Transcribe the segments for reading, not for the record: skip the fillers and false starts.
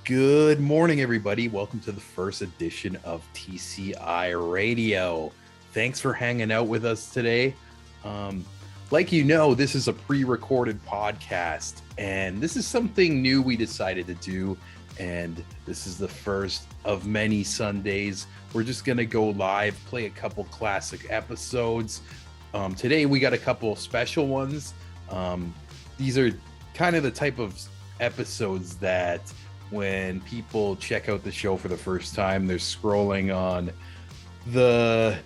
Good morning, everybody. Welcome to the first edition of TCI Radio. Thanks for hanging out with us today. Like you know, this is a pre-recorded podcast, and this is something new we decided to do. And this is the first of many Sundays. We're just going to go live, play a couple classic episodes. Today, we got a couple special ones. These are kind of the type of episodes that when people check out the show for the first time, they're scrolling on the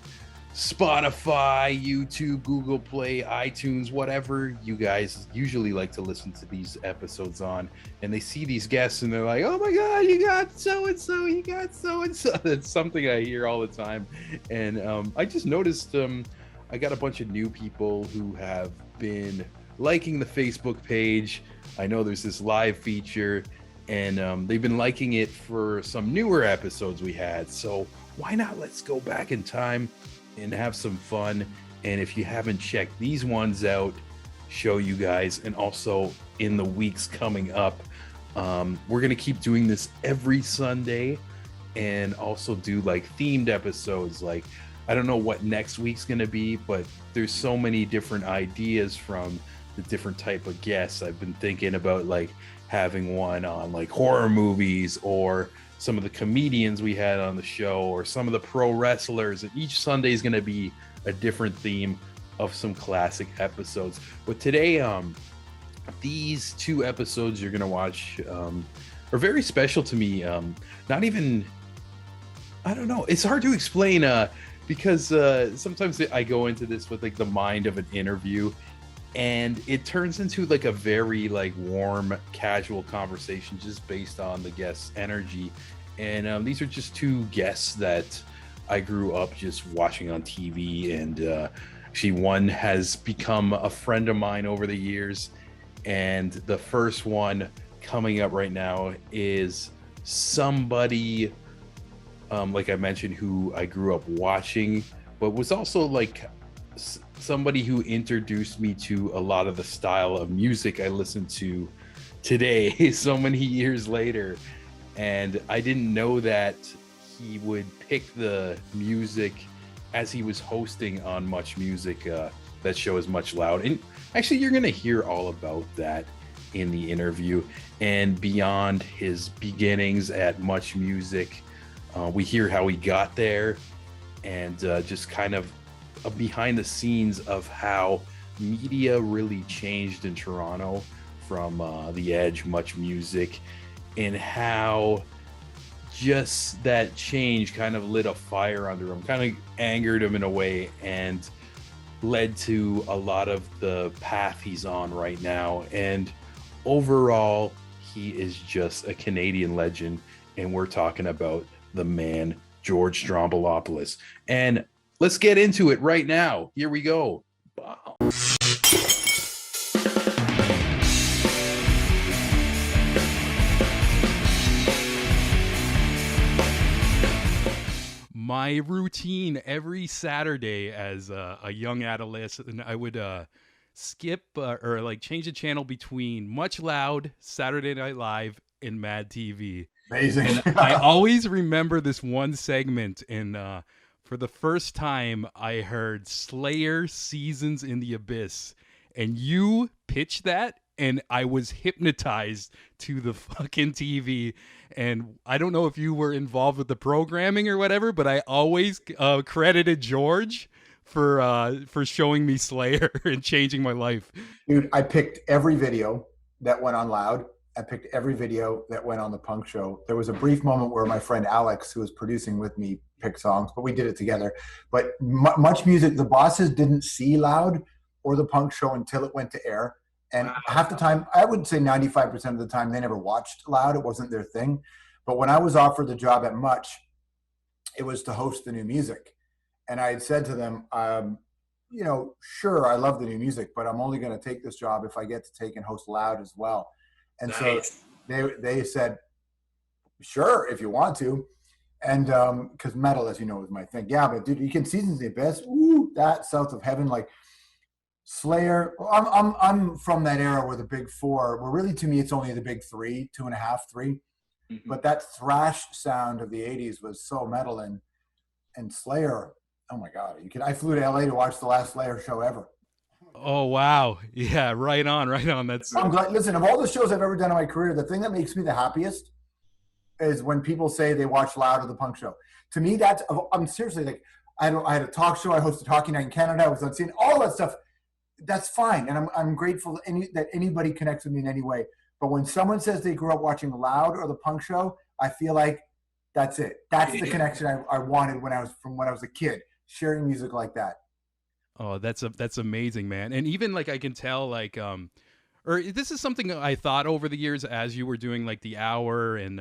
Spotify, YouTube, Google Play, iTunes, whatever you guys usually like to listen to these episodes on, and they see these guests and they're like, oh my God, you got so-and-so, you got so-and-so. That's something I hear all the time. And I just noticed I got a bunch of new people who have been liking the Facebook page. I know there's this live feature, and they've been liking it for some newer episodes we had. So why not let's go back in time and have some fun. And if you haven't checked these ones out, show you guys. And also in the weeks coming up, we're gonna keep doing this every Sunday, and also do like themed episodes. Like, I don't know what next week's gonna be, but there's so many different ideas from the different type of guests. I've been thinking about like having one on like horror movies, or some of the comedians we had on the show, or some of the pro wrestlers. And each Sunday is going to be a different theme of some classic episodes. But today, these two episodes you're going to watch are very special to me. Not even, I don't know, it's hard to explain because sometimes I go into this with like the mind of an interview, and it turns into like a very like warm, casual conversation just based on the guest's energy. And these are just two guests that I grew up just watching on TV, and actually one has become a friend of mine over the years. And the first one coming up right now is somebody, like I mentioned, who I grew up watching, but was also like somebody who introduced me to a lot of the style of music I listen to today, so many years later. And I didn't know that he would pick the music as he was hosting on Much Music. That show is Much Loud. And actually, you're going to hear all about that in the interview. And beyond his beginnings at Much Music, we hear how he got there, and just kind of behind the scenes of how media really changed in Toronto from The Edge, Much Music, and how just that change kind of lit a fire under him, kind of angered him in a way, and led to a lot of the path he's on right now. And overall, he is just a Canadian legend, and we're talking about the man, George Stroumboulopoulos. And let's get into it right now. Here we go. Wow. My routine every Saturday as a young adolescent, I would skip or like change the channel between Much Loud, Saturday Night Live, and Mad TV. Amazing. And I always remember this one segment, and for the first time, I heard Slayer Seasons in the Abyss, and you pitched that, and I was hypnotized to the fucking TV. And I don't know if you were involved with the programming or whatever, but I always credited George for showing me Slayer and changing my life. Dude, I picked every video that went on Loud. I picked every video that went on the Punk Show. There was a brief moment where my friend Alex, who was producing with me, picked songs, but we did it together. But Much Music, the bosses didn't see Loud or the Punk Show until it went to air. And half the time, I would say 95% of the time, they never watched Loud. It wasn't their thing. But when I was offered the job at Much, it was to host the new music. And I had said to them, you know, sure, I love the new music, but I'm only going to take this job if I get to take and host Loud as well. And nice. So they said, sure, if you want to. And because metal, as you know, is my thing. Yeah, but dude, you can Seasons of the Abyss. Ooh, that South of Heaven, like Slayer. I'm from that era where the big four. Well, really, to me, it's only the big three, 2.5, 3. Mhm. but that thrash sound of the 80s was so metal. And Slayer, oh my God, I flew to LA to watch the last Slayer show ever. Oh wow. Yeah, right on, right on. That's I'm glad. Listen, of all the shows I've ever done in my career, the thing that makes me the happiest is when people say they watch Loud or the Punk Show. To me, I'm seriously like, I had a talk show. I hosted Hockey Night in Canada. I was on scene, all that stuff. That's fine, and I'm grateful that anybody connects with me in any way. But when someone says they grew up watching Loud or the Punk Show, I feel like that's it. That's the connection I wanted when I was a kid, sharing music like that. oh, that's amazing, man. And even like I can tell like or this is something I thought over the years as you were doing like the hour and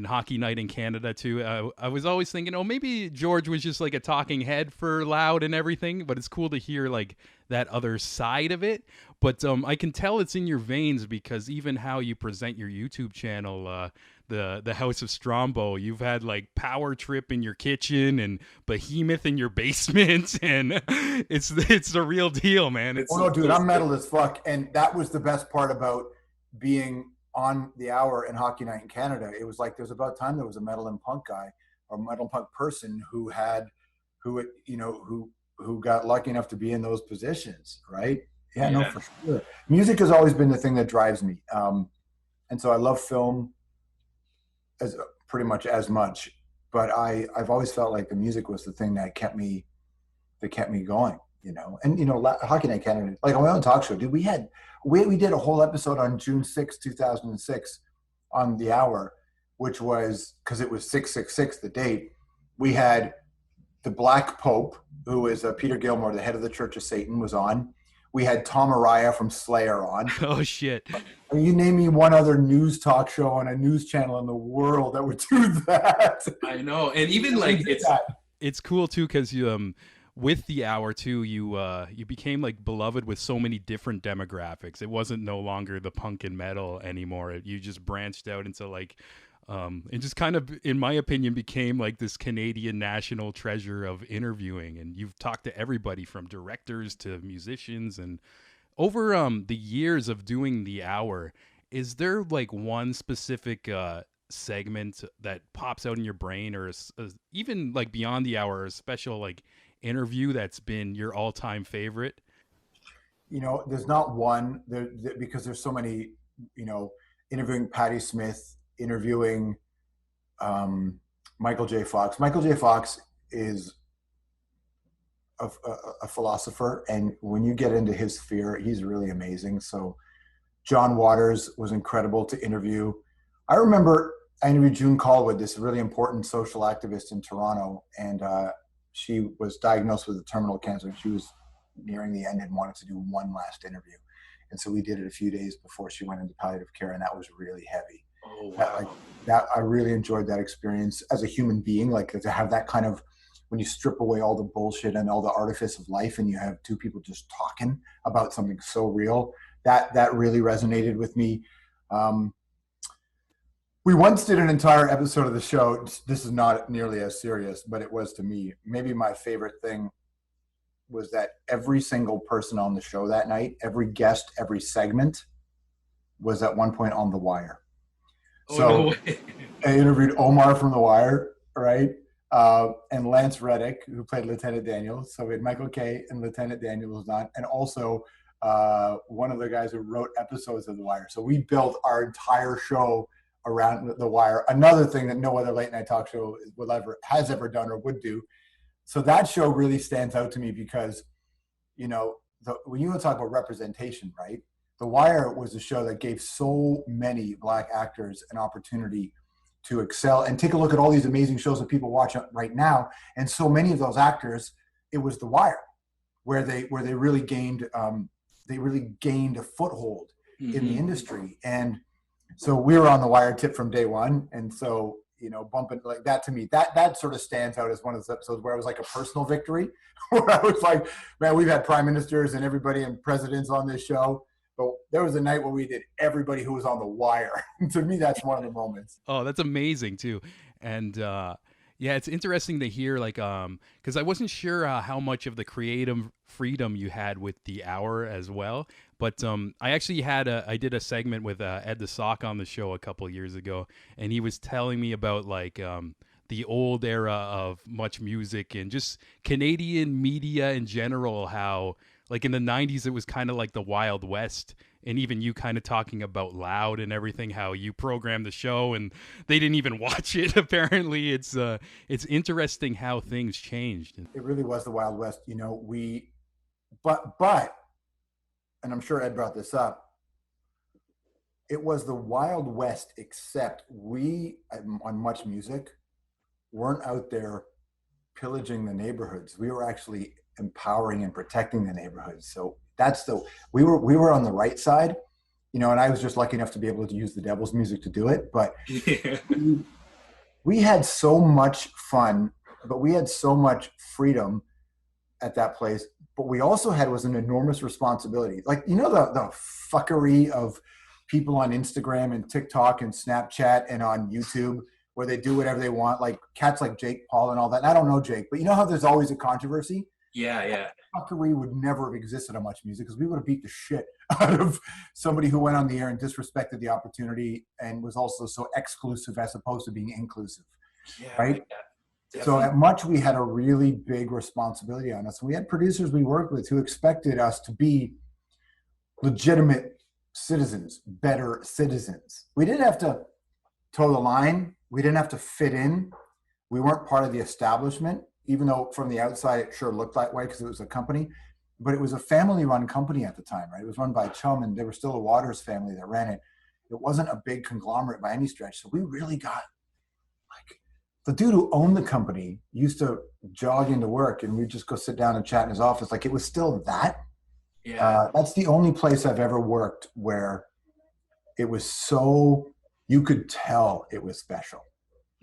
Hockey Night in Canada too. I was always thinking, oh, maybe George was just like a talking head for Loud and everything, but it's cool to hear like that other side of it. But I can tell it's in your veins because even how you present your YouTube channel, the House of Strombo, you've had like Power Trip in your kitchen and Behemoth in your basement, and it's the real deal, man. It's Oh no, dude, I'm metal as fuck, and that was the best part about being on the hour in Hockey Night in Canada. It was like there's about time there was a metal and punk guy or metal and punk person who got lucky enough to be in those positions, right? Yeah, no, for sure. Music has always been the thing that drives me, and so I love film as pretty much as much. But I've always felt like the music was the thing that kept me going. And Hockey Night Canada, like on my own talk show, dude, we did a whole episode on June 6, 2006 on the hour, which was because it was 666, the date. We had the Black Pope, who is Peter Gilmore, the head of the Church of Satan, was on. We had Tom Araya from Slayer on. oh shit. You name me one other news talk show on a news channel in the world that would do that. I know, and even like it's cool too because you with the hour too, you became like beloved with so many different demographics. It wasn't no longer the punk and metal anymore. You just branched out into like it just kind of, in my opinion, became like this Canadian national treasure of interviewing. And you've talked to everybody from directors to musicians. And over the years of doing the hour, is there like one specific segment that pops out in your brain, or even like beyond the hour, a special like interview that's been your all-time favorite? There's not one because there's so many. Interviewing Patti Smith, interviewing Michael J. Fox. Michael J. Fox is a philosopher, and when you get into his sphere, he's really amazing. So John Waters was incredible to interview. I remember I interviewed June Callwood, this really important social activist in Toronto, and she was diagnosed with a terminal cancer. She was nearing the end and wanted to do one last interview. And so we did it a few days before she went into palliative care, and that was really heavy. oh wow. That I really enjoyed that experience as a human being, like to have that kind of, when you strip away all the bullshit and all the artifice of life and you have two people just talking about something so real, that really resonated with me. We once did an entire episode of the show. This is not nearly as serious, but it was to me. Maybe my favorite thing was that every single person on the show that night, every guest, every segment was at one point on The Wire. No way. I interviewed Omar from The Wire, right? And Lance Reddick, who played Lieutenant Daniel. So we had Michael Kay and Lieutenant Daniel was on, and also one of the guys who wrote episodes of The Wire. So we built our entire show around The Wire. Another thing that no other late night talk show has ever done or would do. So that show really stands out to me because, when you talk about representation, right? The Wire was a show that gave so many Black actors an opportunity to excel. And take a look at all these amazing shows that people watch right now. And so many of those actors, it was The Wire, where they really gained a foothold in the industry. And so we were on The Wire tip from day one. And so, bumping like that, to me, that sort of stands out as one of those episodes where it was like a personal victory, where I was like, man, we've had prime ministers and everybody and presidents on this show, but there was a night where we did everybody who was on The Wire. To me, that's one of the moments. Oh, that's amazing too. And yeah, it's interesting to hear, like, because I wasn't sure how much of the creative freedom you had with the hour as well. But I actually I did a segment with Ed the Sock on the show a couple years ago, and he was telling me about like the old era of Much Music and just Canadian media in general, how like in the 90s it was kind of like the Wild West, and even you kind of talking about Loud and everything, how you programmed the show and they didn't even watch it. Apparently it's interesting how things changed. It really was the Wild West, you know. But and I'm sure Ed brought this up, it was the Wild West, except we on Much Music weren't out there pillaging the neighborhoods. We were actually empowering and protecting the neighborhoods. So we were on the right side, you know, and I was just lucky enough to be able to use the devil's music to do it. But we had so much fun, but we had so much freedom at that place. But we also was an enormous responsibility. Like, you know, the fuckery of people on Instagram and TikTok and Snapchat and on YouTube where they do whatever they want, like cats like Jake Paul and all that. And I don't know Jake, but you know how there's always a controversy? Yeah. That fuckery would never have existed on Much Music because we would have beat the shit out of somebody who went on the air and disrespected the opportunity and was also so exclusive as opposed to being inclusive, right? Yeah. So at Much, we had a really big responsibility on us. We had producers we worked with who expected us to be legitimate citizens, better citizens. We didn't have to toe the line. We didn't have to fit in. We weren't part of the establishment, even though from the outside it sure looked that way because it was a company. But it was a family-run company at the time, right? It was run by Chum, and they were still a Waters family that ran it. It wasn't a big conglomerate by any stretch. So we really got, like, the dude who owned the company used to jog into work and we'd just go sit down and chat in his office. Like, it was still that. Yeah. That's the only place I've ever worked where it was so, you could tell it was special.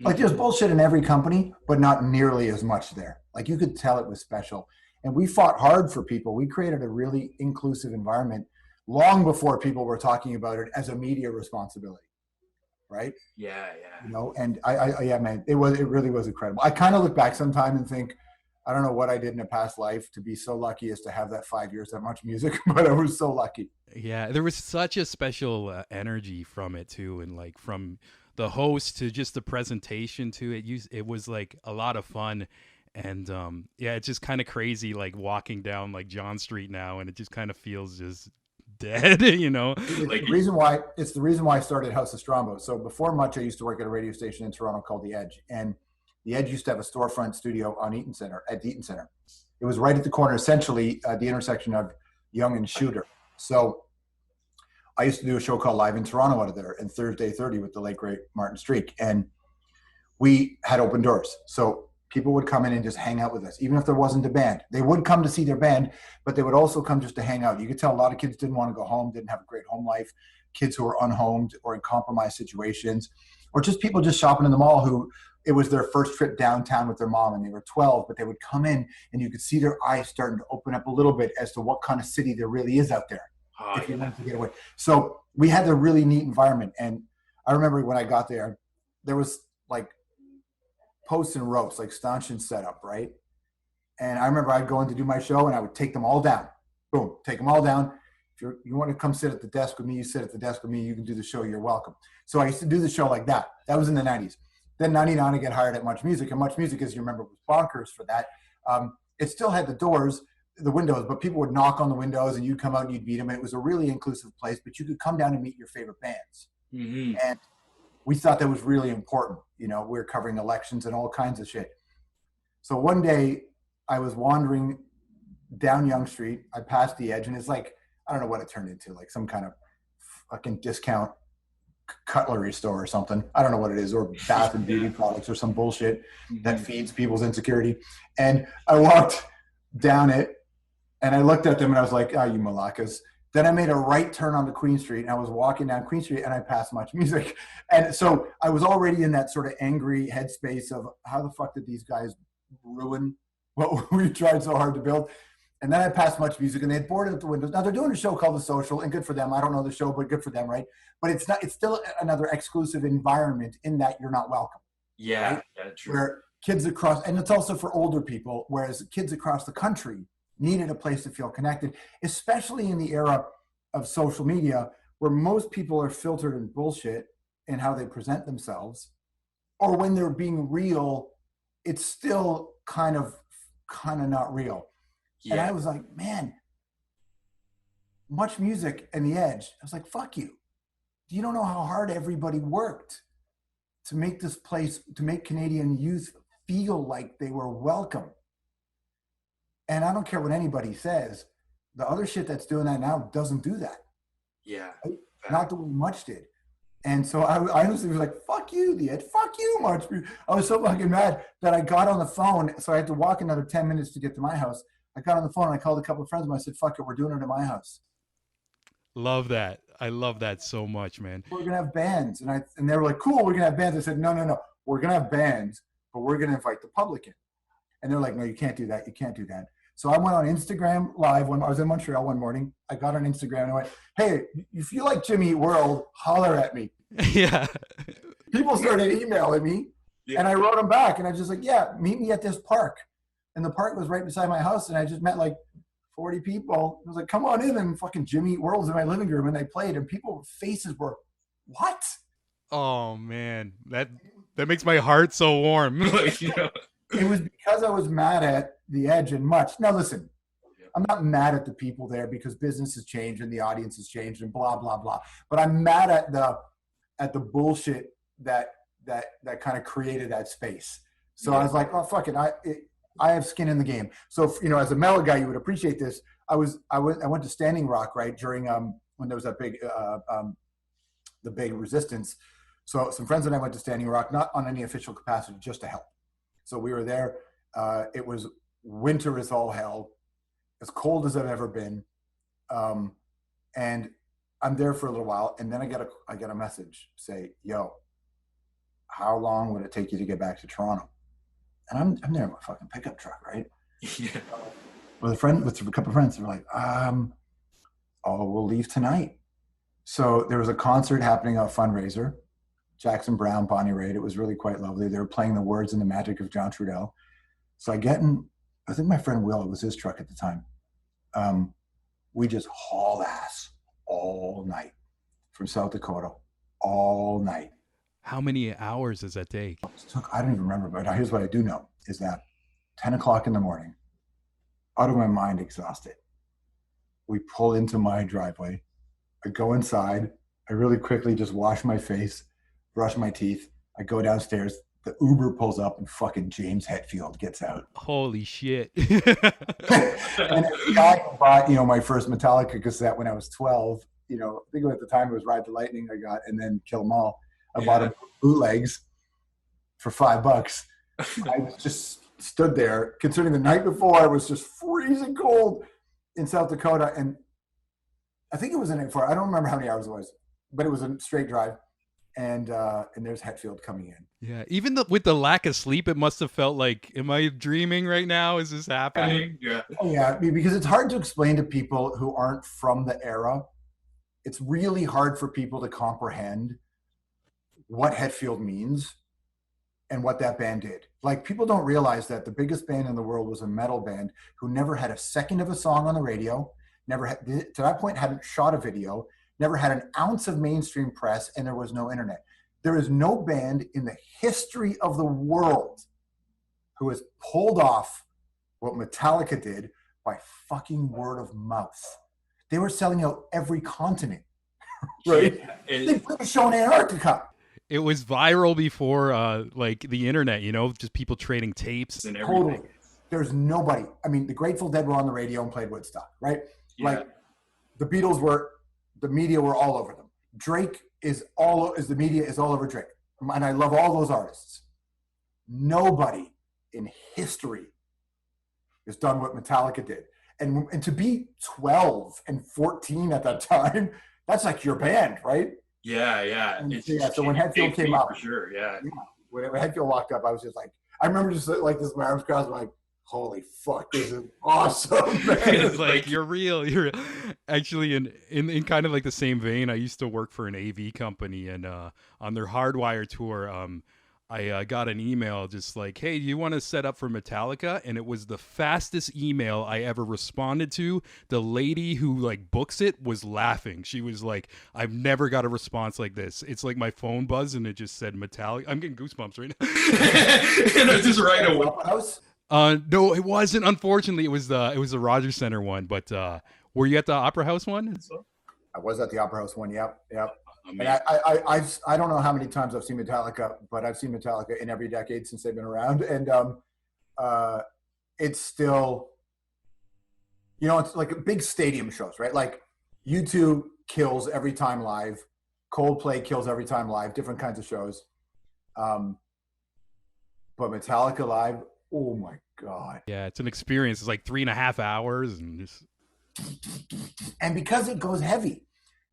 Like, there's bullshit in every company, but not nearly as much there. Like, you could tell it was special. And we fought hard for people. We created a really inclusive environment long before people were talking about it as a media responsibility. Right? Yeah. You know, and yeah, man, it really was incredible. I kind of look back sometime and think, I don't know what I did in a past life to be so lucky as to have that 5 years, that Much Music, but I was so lucky. Yeah, there was such a special energy from it too, and like from the host to just the presentation to it. It was like a lot of fun, and yeah, it's just kind of crazy, like walking down like John Street now, and it just kind of feels just dead, you know. It's the reason why I started House of Strombo. So before Much, I used to work at a radio station in Toronto called The Edge, and The Edge used to have a storefront studio on Eaton Center, at the Eaton Center. It was right at the corner, essentially the intersection of Yonge and Shooter. So I used to do a show called Live in Toronto out of there, and Thursday 30 with the late great Martin Streak, and we had open doors. So people would come in and just hang out with us, even if there wasn't a band. They would come to see their band, but they would also come just to hang out. You could tell a lot of kids didn't want to go home, didn't have a great home life, kids who were unhomed or in compromised situations, or just people just shopping in the mall who it was their first trip downtown with their mom and they were 12, but they would come in and you could see their eyes starting to open up a little bit as to what kind of city there really is out there. If you wanted to get away. So we had a really neat environment. And I remember when I got there, there was like posts and ropes, like stanchion set up, right? And I remember I'd go in to do my show and I would take them all down. Boom, take them all down. If you want to come sit at the desk with me, you sit at the desk with me, you can do the show, you're welcome. So I used to do the show like that. That was in the 90s. Then 99, I get hired at Much Music. And Much Music, as you remember, was bonkers for that. It still had the doors, the windows, but people would knock on the windows and you'd come out and you'd beat them. And it was a really inclusive place, but you could come down and meet your favorite bands. Mm-hmm. And we thought that was really important. You know, we were covering elections and all kinds of shit. So one day I was wandering down Yonge Street. I passed The Edge and it's like, I don't know what it turned into, like some kind of fucking discount cutlery store or something. I don't know what it is, or bath and beauty products or some bullshit that feeds people's insecurity. And I walked down it and I looked at them and I was like, oh, you malakas. Then I made a right turn onto Queen Street and I was walking down Queen Street and I passed Much Music. And so I was already in that sort of angry headspace of how the fuck did these guys ruin what we tried so hard to build? And then I passed Much Music and they had boarded up the windows. Now they're doing a show called The Social and good for them. I don't know the show, but good for them, right? But it's still another exclusive environment in that you're not welcome. Yeah, right? yeah, true. Where kids across, and it's also for older people, whereas kids across the country needed a place to feel connected, especially in the era of social media, where most people are filtered in bullshit in how they present themselves, or when they're being real, it's still kind of not real. Yeah. And I was like, man, Much Music and The Edge, I was like, fuck you. You don't know how hard everybody worked to make this place, to make Canadian youth feel like they were welcome. And I don't care what anybody says, the other shit that's doing that now doesn't do that. Yeah. Right? Not the way Much did. And so I honestly was like, fuck you, The Edge, fuck you, Much. I was so fucking mad that I got on the phone. So I had to walk another 10 minutes to get to my house. I got on the phone and I called a couple of friends of mine. I said, fuck it, we're doing it at my house. Love that. I love that so much, man. We're going to have bands. And they were like, cool, we're going to have bands. I said, no. We're going to have bands, but we're going to invite the public in. And they're like, no, you can't do that. You can't do that. So I went on Instagram Live when I was in Montreal one morning. I got on Instagram and I went, hey, if you like Jimmy Eat World, holler at me. Yeah. People started emailing me, and I wrote them back, and I was just like, yeah, meet me at this park. And the park was right beside my house, and I just met like 40 people. I was like, come on in, and fucking Jimmy Eat World's in my living room, and they played, and people's faces were, what? Oh, man. That makes my heart so warm. It was because I was mad at The Edge and Much. Now, listen, I'm not mad at the people there because business has changed and the audience has changed and blah, blah, blah. But I'm mad at the bullshit that kind of created that space. So I was like, oh, fuck it. I have skin in the game. So, as a metal guy, you would appreciate this. I went to Standing Rock, right, during when there was that big, the big resistance. So some friends and I went to Standing Rock, not on any official capacity, just to help. So we were there. It was winter as all hell, as cold as I've ever been. And I'm there for a little while. And then I get a message say, yo, how long would it take you to get back to Toronto? And I'm there in my fucking pickup truck, right? Yeah. With a couple of friends, they're like, we'll leave tonight. So there was a concert happening, a fundraiser. Jackson Brown, Bonnie Raitt. It was really quite lovely. They were playing the words and the magic of John Trudell. So I get in, I think my friend Will, it was his truck at the time. We just haul ass all night from South Dakota, all night. How many hours does that take? I don't even remember, but here's what I do know is that 10 o'clock in the morning, out of my mind, exhausted, we pull into my driveway. I go inside. I really quickly just wash my face, brush my teeth. I go downstairs. The Uber pulls up and fucking James Hetfield gets out. Holy shit. And the guy who bought, my first Metallica cassette when I was 12, I think at the time it was Ride the Lightning I got, and then Kill 'Em All. I bought him bootlegs for $5. I just stood there, considering the night before it was just freezing cold in South Dakota. And I think it was an 8-4. I don't remember how many hours it was, but it was a straight drive. And there's Hetfield coming in. Yeah, even with the lack of sleep, it must have felt like, am I dreaming right now? Is this happening? Yeah. Oh, yeah, because it's hard to explain to people who aren't from the era. It's really hard for people to comprehend what Hetfield means and what that band did. Like, people don't realize that the biggest band in the world was a metal band who never had a second of a song on the radio, never had, to that point, hadn't shot a video, never had an ounce of mainstream press, and there was no internet. There is no band in the history of the world who has pulled off what Metallica did by fucking word of mouth. They were selling out every continent, right? They put a show in Antarctica. It was viral before, the internet, just people trading tapes and everything. Totally. There's nobody. I mean, the Grateful Dead were on the radio and played Woodstock, right? Yeah. Like, the Beatles were, the media were all over them. Drake the media is all over Drake. And I love all those artists. Nobody in history has done what Metallica did. And to be 12 and 14 at that time, that's like your band, right? Yeah. So when Hetfield came up, for sure, yeah. When Hetfield walked up, I was just like, I remember just like this, my arms crossed, like, holy fuck, this is awesome, man. It's like, you're real. Actually, in kind of like the same vein, I used to work for an AV company, and on their Hardwire tour, I got an email just like, hey, do you want to set up for Metallica? And it was the fastest email I ever responded to. The lady who like books it was laughing. She was like, I've never got a response like this. It's like my phone buzzed and it just said Metallica. I'm getting goosebumps right now. And I just right away. House? No, it wasn't. Unfortunately, it was the Rogers Center one. But were you at the Opera House one? I was at the Opera House one. Yep. And Amazing. I don't know how many times I've seen Metallica, but I've seen Metallica in every decade since they've been around, and it's still, it's like big stadium shows, right? Like U2 kills every time live, Coldplay kills every time live, different kinds of shows, but Metallica live, oh my god! Yeah, it's an experience. It's like 3.5 hours, and just And because it goes heavy.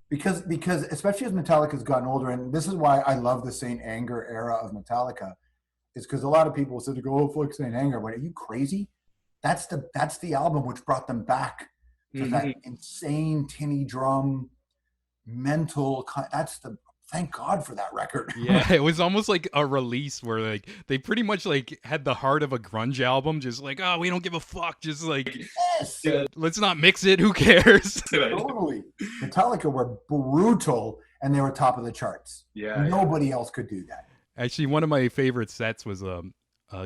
Because especially as Metallica's gotten older, and this is why I love the Saint Anger era of Metallica, is because a lot of people said to go, oh, fuck Saint Anger. But are you crazy? That's the album which brought them back to that insane tinny drum, mental. Thank God for that record. yeah, it was almost like a release where like they pretty much like had the heart of a grunge album, just like, oh, we don't give a fuck, just like Yes, let's not mix it. Who cares? totally. Metallica were brutal, and they were top of the charts. Yeah. Nobody else could do that. Actually, one of my favorite sets was a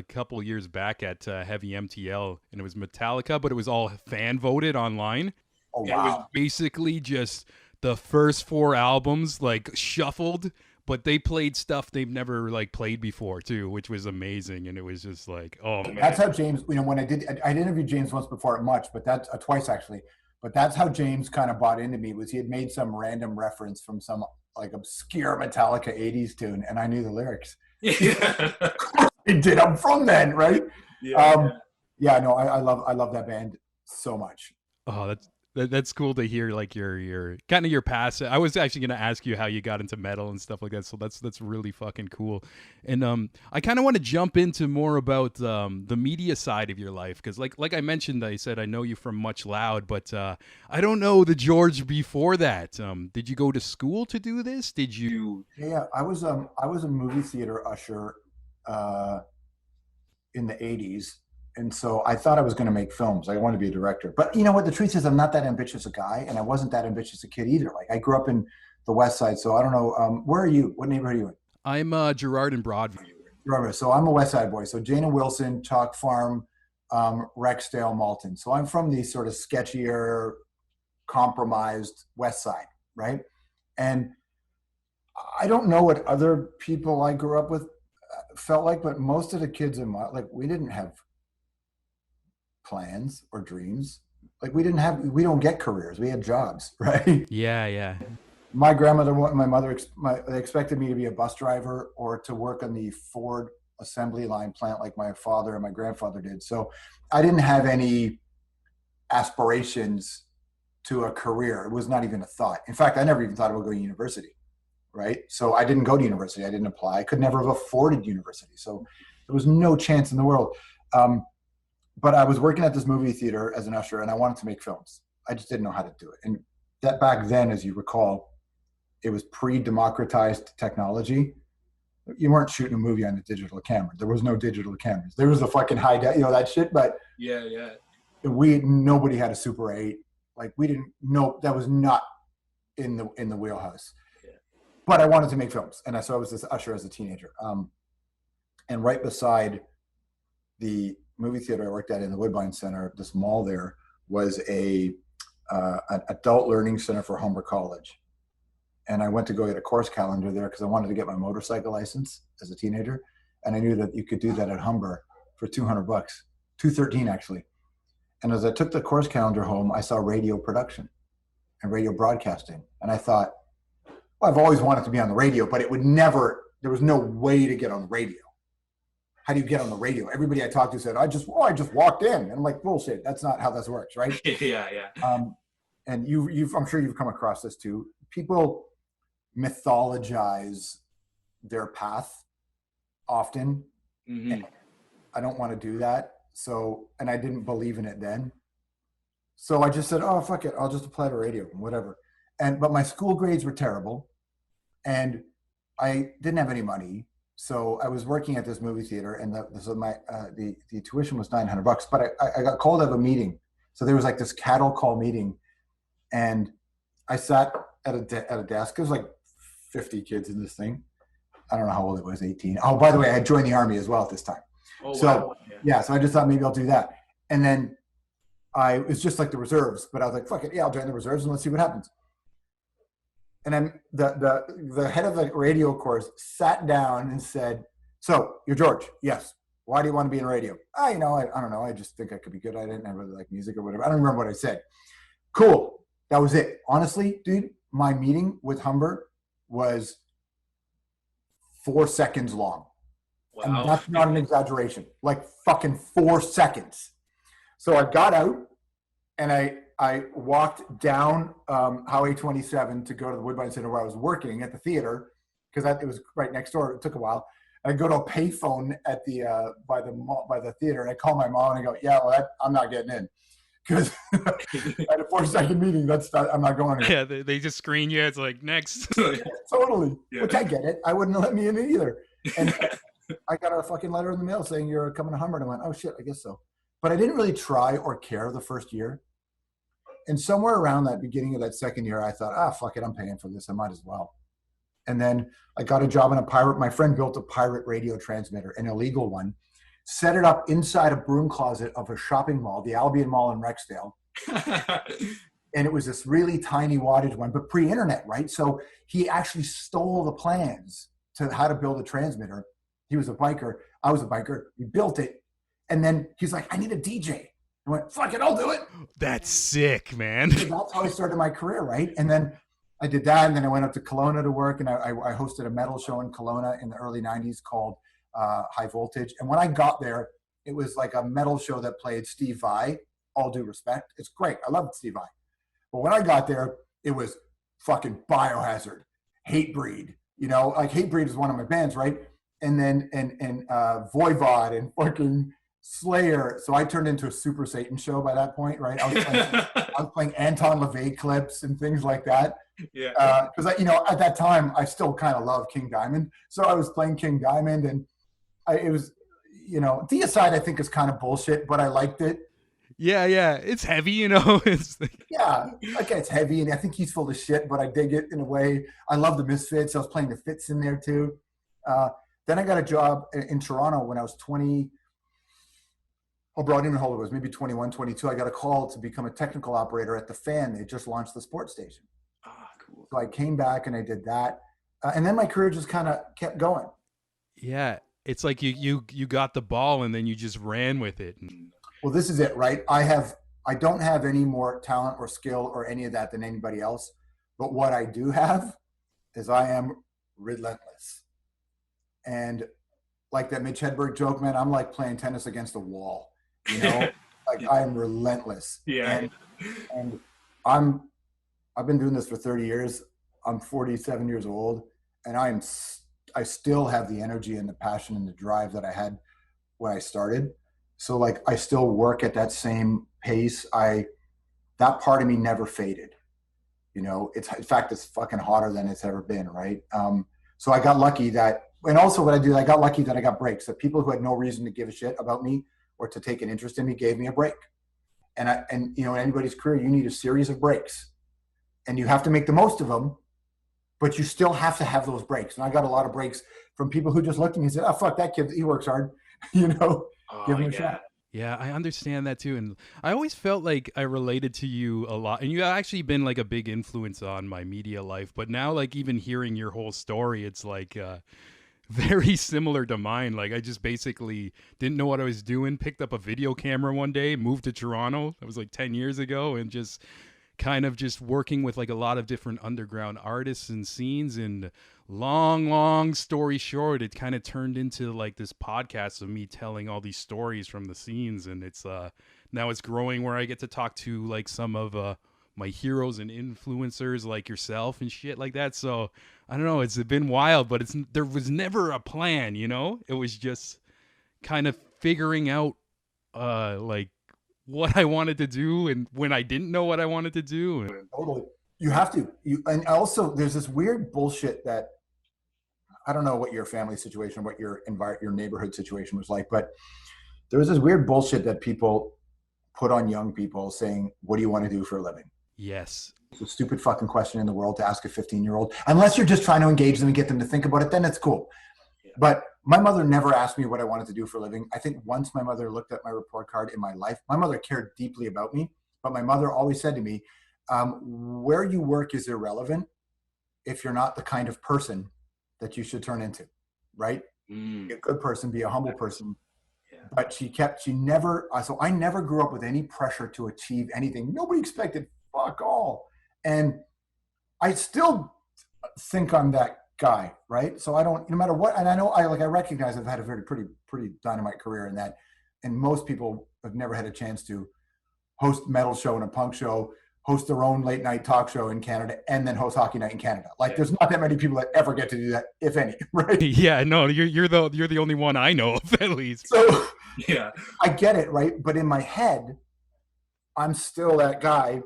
couple years back at Heavy MTL, and it was Metallica, but it was all fan voted online. Oh It was wow! basically just the first 4 albums like shuffled, but they played stuff they've never like played before too, which was amazing. And it was just like, oh man. That's how James. When I interviewed James once before, much, but that's twice actually. But that's how James kind of bought into me. Was he had made some random reference from some like obscure Metallica '80s tune, and I knew the lyrics. Yeah. I did. I'm from then, right? Yeah. No, I love that band so much. Oh, that's cool to hear. Like your kind of your past. I was actually gonna ask you how you got into metal and stuff like that. So that's really fucking cool. And I kind of want to jump into more about the media side of your life, because like I mentioned, I said I know you from Much Loud, but I don't know the George before that. Did you go to school to do this? Did you? Yeah, I was a movie theater usher in the '80s. And so I thought I was going to make films. I wanted to be a director. But you know what? The truth is I'm not that ambitious a guy, and I wasn't that ambitious a kid either. Like I grew up in the West Side, so I don't know. Where are you? What neighborhood are you in? I'm Gerard and Broadview. Right. So I'm a West Side boy. So Jane and Wilson, Chalk Farm, Rexdale, Malton. So I'm from the sort of sketchier, compromised West Side, right? And I don't know what other people I grew up with felt like, but most of the kids in my we didn't have plans or dreams. Like we don't get careers. We had jobs, right? Yeah. My grandmother, my mother, they expected me to be a bus driver or to work on the Ford assembly line plant like my father and my grandfather did. So I didn't have any aspirations to a career. It was not even a thought. In fact, I never even thought about going to university, right? So I didn't go to university. I didn't apply. I could never have afforded university. So there was no chance in the world. But I was working at this movie theater as an usher, and I wanted to make films. I just didn't know how to do it. And that back then, as you recall, it was pre-democratized technology. You weren't shooting a movie on a digital camera. There was no digital cameras. There was a fucking that shit. But Yeah. Nobody had a Super 8. Like we didn't know, that was not in the wheelhouse. Yeah. But I wanted to make films, and so I was this usher as a teenager. And right beside the movie theater I worked at in the Woodbine Center, this mall there, was an adult learning center for Humber College. And I went to go get a course calendar there because I wanted to get my motorcycle license as a teenager. And I knew that you could do that at Humber for $200, $213 actually. And as I took the course calendar home, I saw radio production and radio broadcasting. And I thought, well, I've always wanted to be on the radio, but there was no way to get on the radio. How do you get on the radio? Everybody I talked to said, I just walked in. And I'm like, bullshit. That's not how this works, right? Yeah. And I'm sure you've come across this too. People mythologize their path often. Mm-hmm. I don't want to do that. So, and I didn't believe in it then. So I just said, oh, fuck it. I'll just apply to radio, whatever. But my school grades were terrible and I didn't have any money. So I was working at this movie theater, and the tuition was $900, but I got called out of a meeting. So there was like this cattle call meeting, and I sat at a desk. There was like 50 kids in this thing. I don't know how old it was, 18. Oh, by the way, I had joined the army as well at this time. Oh, So wow. yeah, so I just thought maybe I'll do that. And then it was just like the reserves, but I was like, fuck it, yeah, I'll join the reserves and let's see what happens. And then the head of the radio course sat down and said, "So you're George? Yes. Why do you want to be in radio?" I don't know. I just think I could be good at it, and I really like music or whatever. I don't remember what I said. Cool. That was it. Honestly, dude, my meeting with Humber was 4 seconds long. Wow. And that's not an exaggeration. Like fucking 4 seconds. So I got out and I walked down Highway 27 to go to the Woodbine Center where I was working at the theater, because it was right next door. It took a while. I go to a payphone at the by the theater, and I call my mom and I go, "Yeah, well, I'm not getting in because at a 4-second meeting, I'm not going in." Yeah, they just screen you. It's like next. Totally. Yeah. Which I get it. I wouldn't let me in either. And I got a fucking letter in the mail saying you're coming to Humber, and I went, "Oh shit, I guess so." But I didn't really try or care the first year. And somewhere around that beginning of that second year, I thought, fuck it, I'm paying for this. I might as well. And then I got a job in my friend built a pirate radio transmitter, an illegal one, set it up inside a broom closet of a shopping mall, the Albion Mall in Rexdale. And it was this really tiny wattage one, but pre-internet, right? So he actually stole the plans to how to build a transmitter. He was a biker. I was a biker. We built it. And then he's like, "I need a DJ." I went, "Fuck it, I'll do it." That's sick, man. So that's how I started my career, right? And then I did that, and then I went up to Kelowna to work, and I hosted a metal show in Kelowna in the early 90s called High Voltage. And when I got there, it was like a metal show that played Steve Vai, all due respect. It's great. I love Steve Vai. But when I got there, it was fucking Biohazard, Hatebreed. Like Hatebreed is one of my bands, right? And then Voivod and fucking Slayer. So I turned into a Super Satan show by that point, right? I was playing Anton LaVey clips and things like that. Yeah. Because at that time I still kind of love King Diamond, so I was playing King Diamond, and it was, Deicide I think is kind of bullshit, but I liked it. Yeah, it's heavy, It's like... Yeah, okay, it's heavy, and I think he's full of shit, but I dig it in a way. I love the Misfits. I was playing the Fits in there too. Then I got a job in Toronto when I was 20. Oh, bro, I didn't even know how old it was, maybe 21, 22. I got a call to become a technical operator at the Fan. They just launched the sports station. Cool. So I came back and I did that. And then my career just kind of kept going. Yeah, it's like you got the ball and then you just ran with it. Well, this is it, right? I don't have any more talent or skill or any of that than anybody else. But what I do have is I am relentless. And like that Mitch Hedberg joke, man, I'm like playing tennis against a wall. Like I am relentless. Yeah. And I've been doing this for 30 years. I'm 47 years old, and I still have the energy and the passion and the drive that I had when I started. So like I still work at that same pace. That part of me never faded. In fact, it's fucking hotter than it's ever been, right? So I got lucky and also what I got lucky that I got breaks. That people who had no reason to give a shit about me or to take an interest in me gave me a break. And in anybody's career, you need a series of breaks, and you have to make the most of them, but you still have to have those breaks. And I got a lot of breaks from people who just looked at me and said, "Oh, fuck that kid, he works hard," give him a shot. Yeah, I understand that too. And I always felt like I related to you a lot. And you have actually been like a big influence on my media life. But now, like, even hearing your whole story, it's like very similar to mine. Like, I just basically didn't know what I was doing, picked up a video camera one day, moved to Toronto. That was like 10 years ago, and just kind of just working with like a lot of different underground artists and scenes. And long story short, it kind of turned into like this podcast of me telling all these stories from the scenes. And it's now it's growing where I get to talk to like some of my heroes and influencers like yourself and shit like that. So I don't know, it's been wild, but there was never a plan, it was just kind of figuring out like what I wanted to do and when I didn't know what I wanted to do. Totally. You have to. And also there's this weird bullshit that I don't know what your family situation, what your neighborhood situation was like, but there was this weird bullshit that people put on young people saying, what do you want to do for a living? Yes. It's a stupid fucking question in the world to ask a 15-year-old. Unless you're just trying to engage them and get them to think about it, then it's cool. Yeah. But my mother never asked me what I wanted to do for a living. I think once my mother looked at my report card in my life, my mother cared deeply about me, but my mother always said to me, where you work is irrelevant if you're not the kind of person that you should turn into, right? Be a good person, be a humble person. Yeah. But she never, so I never grew up with any pressure to achieve anything. Nobody expected fuck all. And I still think I'm that guy, right? So I don't, no matter what, and I know I recognize I've had a pretty dynamite career in that. And most people have never had a chance to host a metal show and a punk show, host their own late night talk show in Canada, and then host Hockey Night in Canada. Like, there's not that many people that ever get to do that, if any, right? Yeah, no, you're the only one I know of, at least. So Yeah. I get it, right? But in my head, I'm still that guy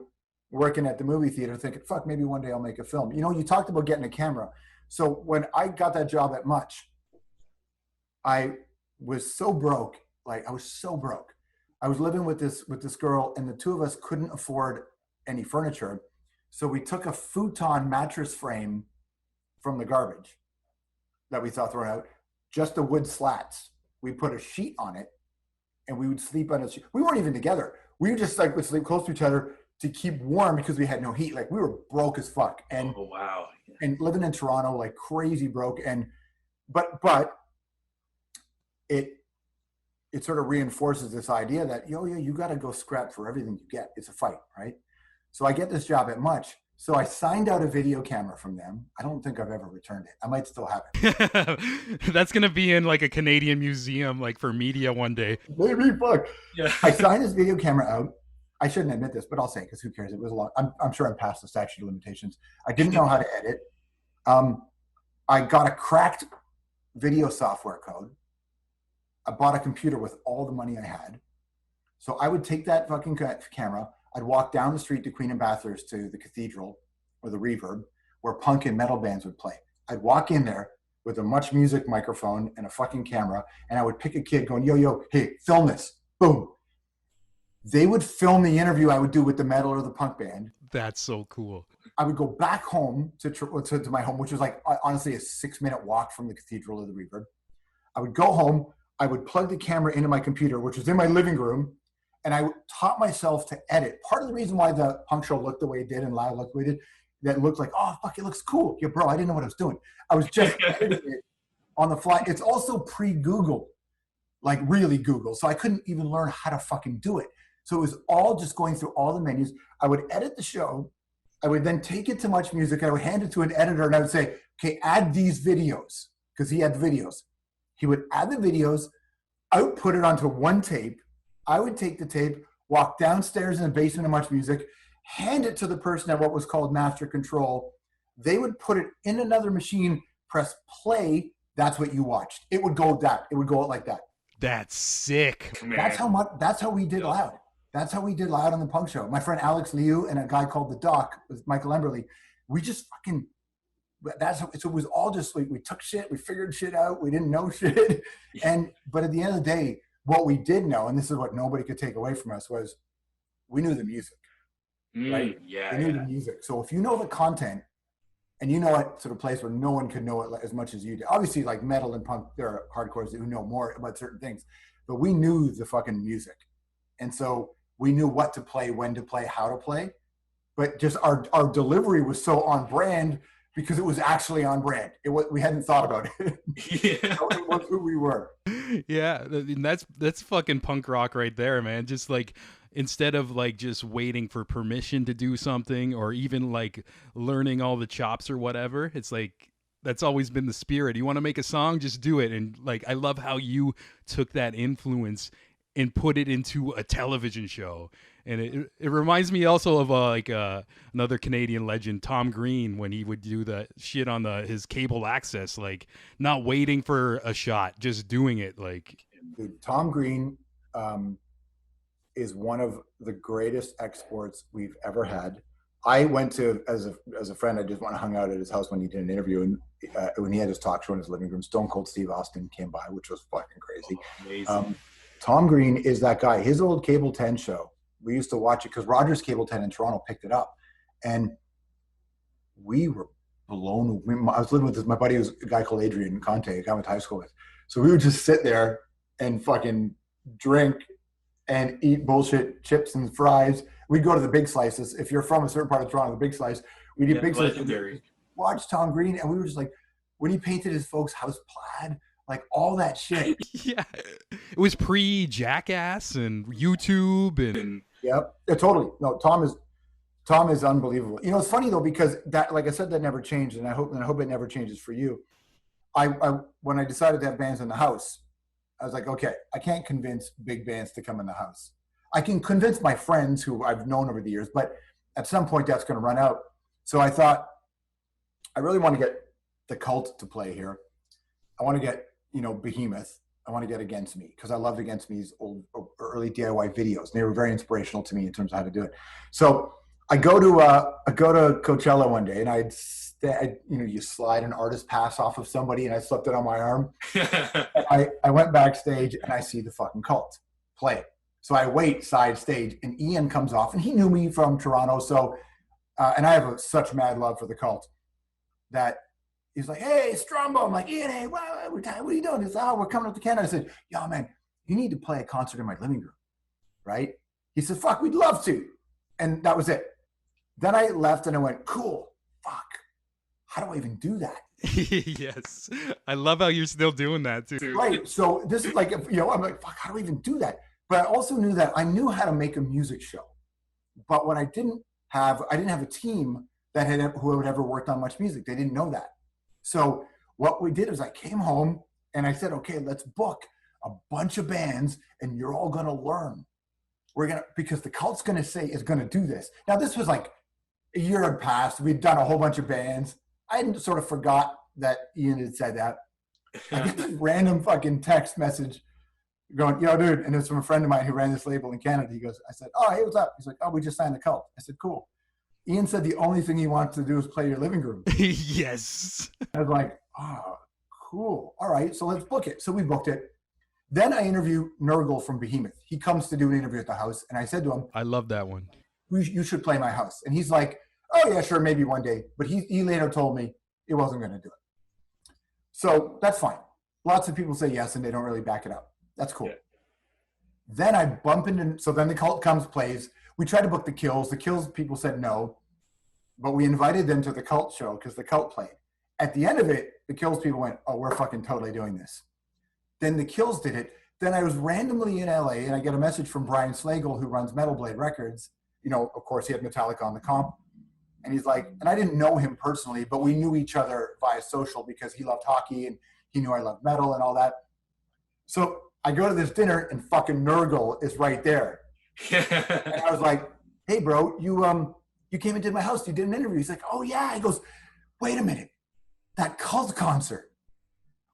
working at the movie theater thinking, fuck, maybe one day I'll make a film. You know, you talked about getting a camera. So when I got that job at Much, I was so broke. Like, I was so broke. I was living with this girl, and the two of us couldn't afford any furniture. So we took a futon mattress frame from the garbage that we saw thrown out, just the wood slats. We put a sheet on it, and we would sleep on it. We weren't even together. We just like would sleep close to each other to keep warm because we had no heat. Like, we were broke as fuck. And Oh wow. Yeah. and living in Toronto, like crazy broke. And but it sort of reinforces this idea that you got to go scrap for everything you get. It's a fight, right? So I get this job at Much. So I signed out a video camera from them. I don't think I've ever returned it. I might still have it. That's gonna be in like a Canadian museum, like for media one day. Maybe, fuck. Yeah. I signed this video camera out. I shouldn't admit this, but I'll say it because who cares? It was a long. I'm sure I'm past the statute of limitations. I didn't know how to edit. I got a cracked video software code. I bought a computer with all the money I had. So I would take that fucking camera. I'd walk down the street to Queen and Bathurst to the Cathedral or the Reverb, where punk and metal bands would play. I'd walk in there with a Much Music microphone and a fucking camera, and I would pick a kid going, yo, hey, film this. Boom. They would film the interview I would do with the metal or the punk band. That's so cool. I would go back home to my home, which was like, honestly, a 6-minute walk from the Cathedral or the Reverb. I would go home. I would plug the camera into my computer, which was in my living room, and I taught myself to edit. Part of the reason why the punk show looked the way it did and Loud looked the way it did, that looked like, oh, fuck, it looks cool. Yeah, bro, I didn't know what I was doing. I was just editing it on the fly. It's also pre-Google, like really Google. So I couldn't even learn how to fucking do it. So it was all just going through all the menus. I would edit the show. I would then take it to Much Music. I would hand it to an editor, and I would say, okay, add these videos, because he had the videos. He would add the videos. I would put it onto one tape. I would take the tape, walk downstairs in the basement of Much Music, hand it to the person at what was called Master Control. They would put it in another machine, press play. That's what you watched. It would go like that. That's sick. Man. That's how we did Loud. That's how we did Loud on the punk show. My friend Alex Liu and a guy called The Doc with Michael Emberley, we just fucking, so it was all just, we took shit, we figured shit out, we didn't know shit. But at the end of the day, what we did know, and this is what nobody could take away from us, was we knew the music, right? Yeah. We knew the music. So if you know the content, and you know it to the place where no one can know it as much as you do. Obviously, like metal and punk, there are hardcores who know more about certain things, but we knew the fucking music. And so we knew what to play, when to play, how to play. But just our delivery was so on brand because it was actually on brand. We hadn't thought about it. Yeah. It was who we were. Yeah, and that's fucking punk rock right there, man. Just like, instead of like just waiting for permission to do something, or even like learning all the chops or whatever, it's like, that's always been the spirit. You want to make a song, just do it. And like, I love how you took that influence and put it into a television show. And it reminds me also of another Canadian legend, Tom Green, when he would do the shit on his cable access, like not waiting for a shot, just doing it. Like, Dude, Tom Green is one of the greatest exports we've ever had. I went to, as a friend, I just went and hung out at his house when he did an interview, and when he had his talk show in his living room, Stone Cold Steve Austin came by, which was fucking crazy. Oh, amazing. Tom Green is that guy. His old Cable 10 show, we used to watch it because Rogers Cable 10 in Toronto picked it up, and we were blown. I was living with my buddy, was a guy called Adrian Conte, a guy I went to high school with. So we would just sit there and fucking drink and eat bullshit chips and fries. We'd go to the Big Slices. If you're from a certain part of Toronto, the Big Slice, we'd eat Big Legendary. Slices. Watch Tom Green, and we were just like, when he painted his folks' house plaid, like all that shit. Yeah, it was pre-Jackass and YouTube and. Yep, yeah, totally. No, Tom is unbelievable. You know, it's funny though, because that, like I said, that never changed, and I hope it never changes for you. I when I decided to have bands in the house, I was like, okay, I can't convince big bands to come in the house. I can convince my friends who I've known over the years, but at some point that's going to run out. So I thought, I really want to get the Cult to play here. I want to get, Behemoth. I want to get Against Me, because I loved Against Me's old early DIY videos. They were very inspirational to me in terms of how to do it. So I go to Coachella one day, and you slide an artist pass off of somebody, and I slipped it on my arm. I went backstage, and I see the fucking Cult play. So I wait side stage, and Ian comes off, and he knew me from Toronto. So, and I have such mad love for the Cult that he's like, "Hey, Strombo." I'm like, "Ian, hey, what are you doing?" He's like, "Oh, we're coming up to Canada." I said, "Yo, man, you need to play a concert in my living room, right?" He said, "Fuck, we'd love to." And that was it. Then I left, and I went, "Cool, fuck. How do I even do that?" Yes, I love how you're still doing that too. Right. So this is like, I'm like, "Fuck, how do I even do that?" But I also knew that I knew how to make a music show. But what I didn't have a team who had ever worked on much music. They didn't know that. So what we did is I came home and I said, okay, let's book a bunch of bands and you're all going to learn. Because the Cult's going to do this. Now, this was like a year had passed. We'd done a whole bunch of bands. I hadn't sort of forgot that Ian had said that. I get this random fucking text message going, "Yo, dude," and it's from a friend of mine who ran this label in Canada. He goes, I said, "Oh, hey, what's up?" He's like, "Oh, we just signed the Cult." I said, "Cool." Ian said the only thing he wants to do is play your living room. Yes. I was like, "Oh, cool. All right, so let's book it." So we booked it. Then I interview Nurgle from Behemoth. He comes to do an interview at the house, and I said to him, I love that one. You should play my house. And he's like, "Oh, yeah, sure, maybe one day." But he later told me he wasn't going to do it. So that's fine. Lots of people say yes, and they don't really back it up. That's cool. Yeah. Then I bump into, so then the Cult comes, plays. We tried to book the Kills. The Kills people said no, but we invited them to the Cult show because the Cult played. At the end of it, the Kills people went, "Oh, we're fucking totally doing this." Then the Kills did it. Then I was randomly in LA and I get a message from Brian Slagle, who runs Metal Blade Records. Of course, he had Metallica on the comp. And he's like, and I didn't know him personally, but we knew each other via social because he loved hockey and he knew I loved metal and all that. So I go to this dinner and fucking Nurgle is right there. And I was like, "Hey, bro, you came and did my house. You did an interview." He's like, "Oh, yeah." He goes, "Wait a minute. That Cult concert.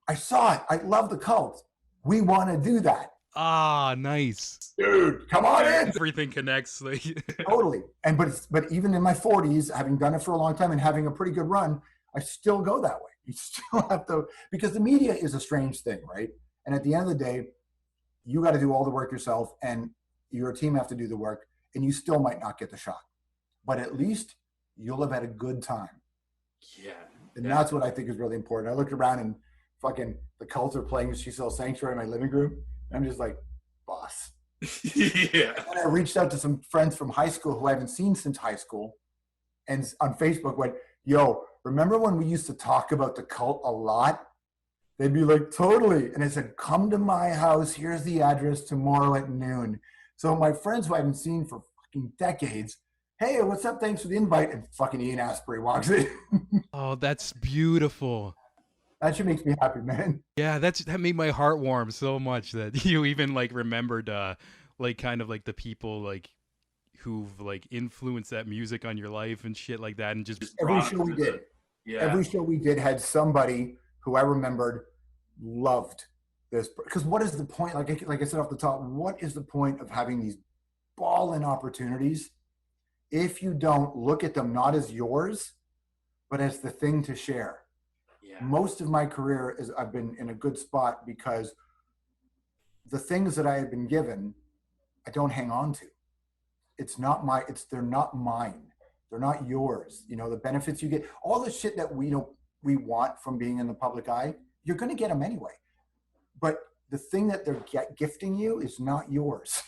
I saw it. I love the Cult. We want to do that." Ah, nice. Dude, come on in. Everything connects. Totally. And but even in my 40s, having done it for a long time and having a pretty good run, I still go that way. You still have to, because the media is a strange thing, right? And at the end of the day, you got to do all the work yourself and your team have to do the work, and you still might not get the shot. But at least you'll have had a good time. Yeah. And that's what I think is really important. I looked around and fucking the Cults are playing She Sells Sanctuary in my living room. And I'm just like, boss. Yeah. And I reached out to some friends from high school who I haven't seen since high school. And on Facebook went, "Yo, remember when we used to talk about the Cult a lot?" They'd be like, "Totally." And I said, "Come to my house. Here's the address tomorrow at noon." So my friends who I haven't seen for fucking decades, "Hey, what's up? Thanks for the invite." And fucking Ian Asprey walks in. Oh, that's beautiful. That shit makes me happy, man. Yeah, that made my heart warm so much that you even remembered kind of the people who've influenced that music on your life and shit like that, and just every show we did. Yeah. Every show we did had somebody who I remembered loved this. Because what is the point? Like I said off the top, what is the point of having these ball-in opportunities if you don't look at them not as yours, but as the thing to share. Yeah. Most of my career is I've been in a good spot because the things that I have been given, I don't hang on to. They're not mine. They're not yours. You know, the benefits you get, all the shit that we want from being in the public eye, you're going to get them anyway. But the thing that they're gifting you is not yours.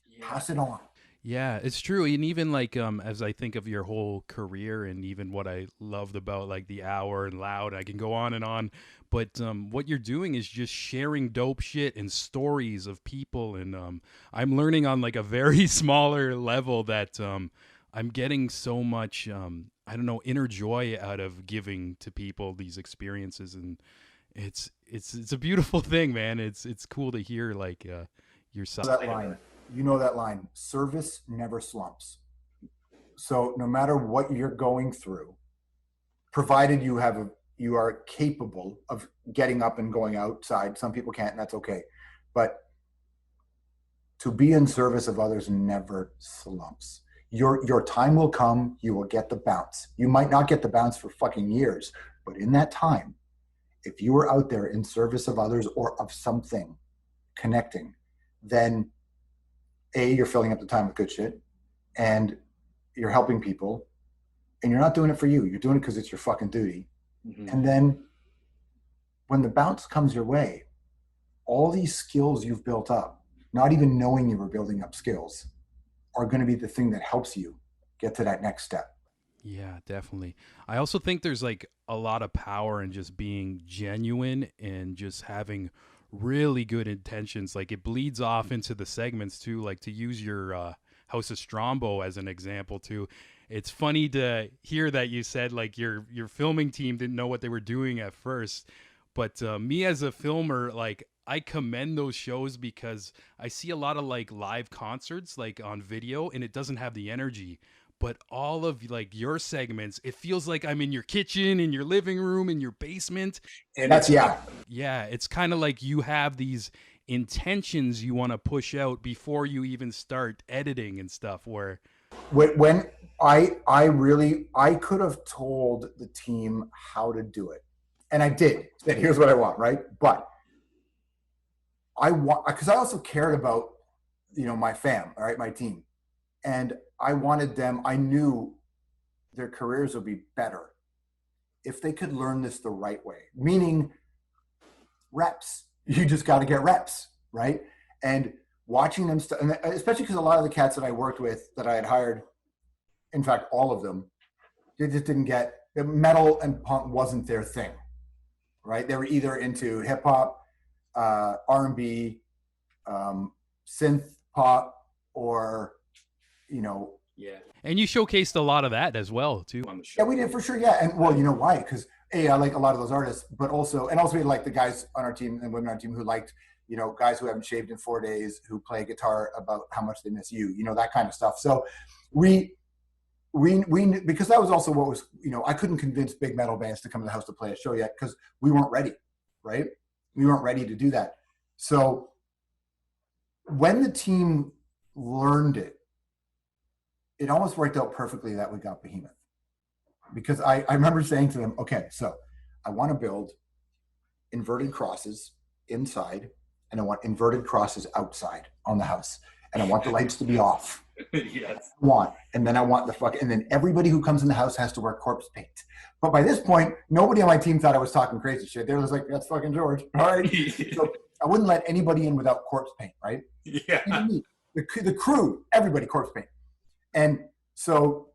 Yeah. Pass it on. Yeah, it's true. And even like as I think of your whole career and even what I loved about like the hour and loud, I can go on and on. But what you're doing is just sharing dope shit and stories of people. And I'm learning on like a very smaller level that I'm getting so much, I don't know, inner joy out of giving to people these experiences. And it's a beautiful thing, man. It's cool to hear like yourself. That line. You know that line, service never slumps. So no matter what you're going through, provided you are capable of getting up and going outside, some people can't, and that's okay. But to be in service of others never slumps. Your time will come, you will get the bounce. You might not get the bounce for fucking years, but in that time, if you are out there in service of others or of something, connecting, then you're filling up the time with good shit, and you're helping people, and you're not doing it for you. You're doing it because it's your fucking duty. Mm-hmm. And then when the bounce comes your way, all these skills you've built up, not even knowing you were building up skills, are going to be the thing that helps you get to that next step. Yeah, definitely. I also think there's like a lot of power in just being genuine and just having really good intentions. Like it bleeds off into the segments too, like to use your House of Strombo as an example too. It's funny to hear that you said like your filming team didn't know what they were doing at first, but me as a filmer, like I commend those shows because I see a lot of like live concerts like on video and it doesn't have the energy. But all of like your segments, it feels like I'm in your kitchen, in your living room, in your basement. And that's, yeah. Yeah, it's kind of like you have these intentions you want to push out before you even start editing and stuff. Where when I could have told the team how to do it, and I did. Said, here's what I want, right? But I want, because I also cared about, you know, my fam, all right, my team, and I wanted them. I knew their careers would be better if they could learn this the right way, meaning reps. You just got to get reps, right? And watching them, and especially because a lot of the cats that I worked with that I had hired, in fact, all of them, they just didn't get, the metal and punk wasn't their thing, right? They were either into hip hop, R&B, synth pop, or, you know. Yeah. And you showcased a lot of that as well too. On the show. Yeah, we did for sure. Yeah. And well, you know why? Because I like a lot of those artists, but also we like the guys on our team and women on our team who liked, you know, guys who haven't shaved in 4 days, who play guitar about how much they miss you, you know, that kind of stuff. So we because that was also what was, you know, I couldn't convince big metal bands to come to the house to play a show yet because we weren't ready, right? We weren't ready to do that. So when the team learned it, it almost worked out perfectly that we got Behemoth. Because I remember saying to them, okay, so I want to build inverted crosses inside, and I want inverted crosses outside on the house. And I want the lights to be off. Yes. And then I want and then everybody who comes in the house has to wear corpse paint. But by this point, nobody on my team thought I was talking crazy shit. They were just like, that's fucking George. All right. So I wouldn't let anybody in without corpse paint, right? Yeah. Even me, the crew, everybody corpse paint. And so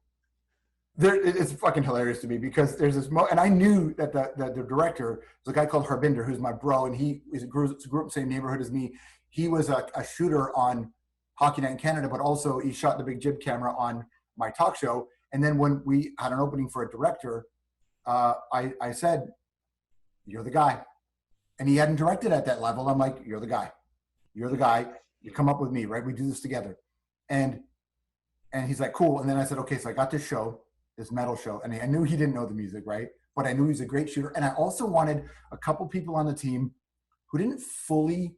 it's fucking hilarious to me because there's this and I knew that the director was a guy called Harbinder, who's my bro, and he grew up in the same neighborhood as me. He was a shooter on Hockey Night in Canada, but also he shot the big jib camera on my talk show. And then when we had an opening for a director, I said, you're the guy. And he hadn't directed at that level. I'm like, you're the guy. You're the guy. You come up with me, right? We do this together. And he's like, cool. And then I said, okay, so I got this show, this metal show. And I knew he didn't know the music, right? But I knew he was a great shooter. And I also wanted a couple people on the team who didn't fully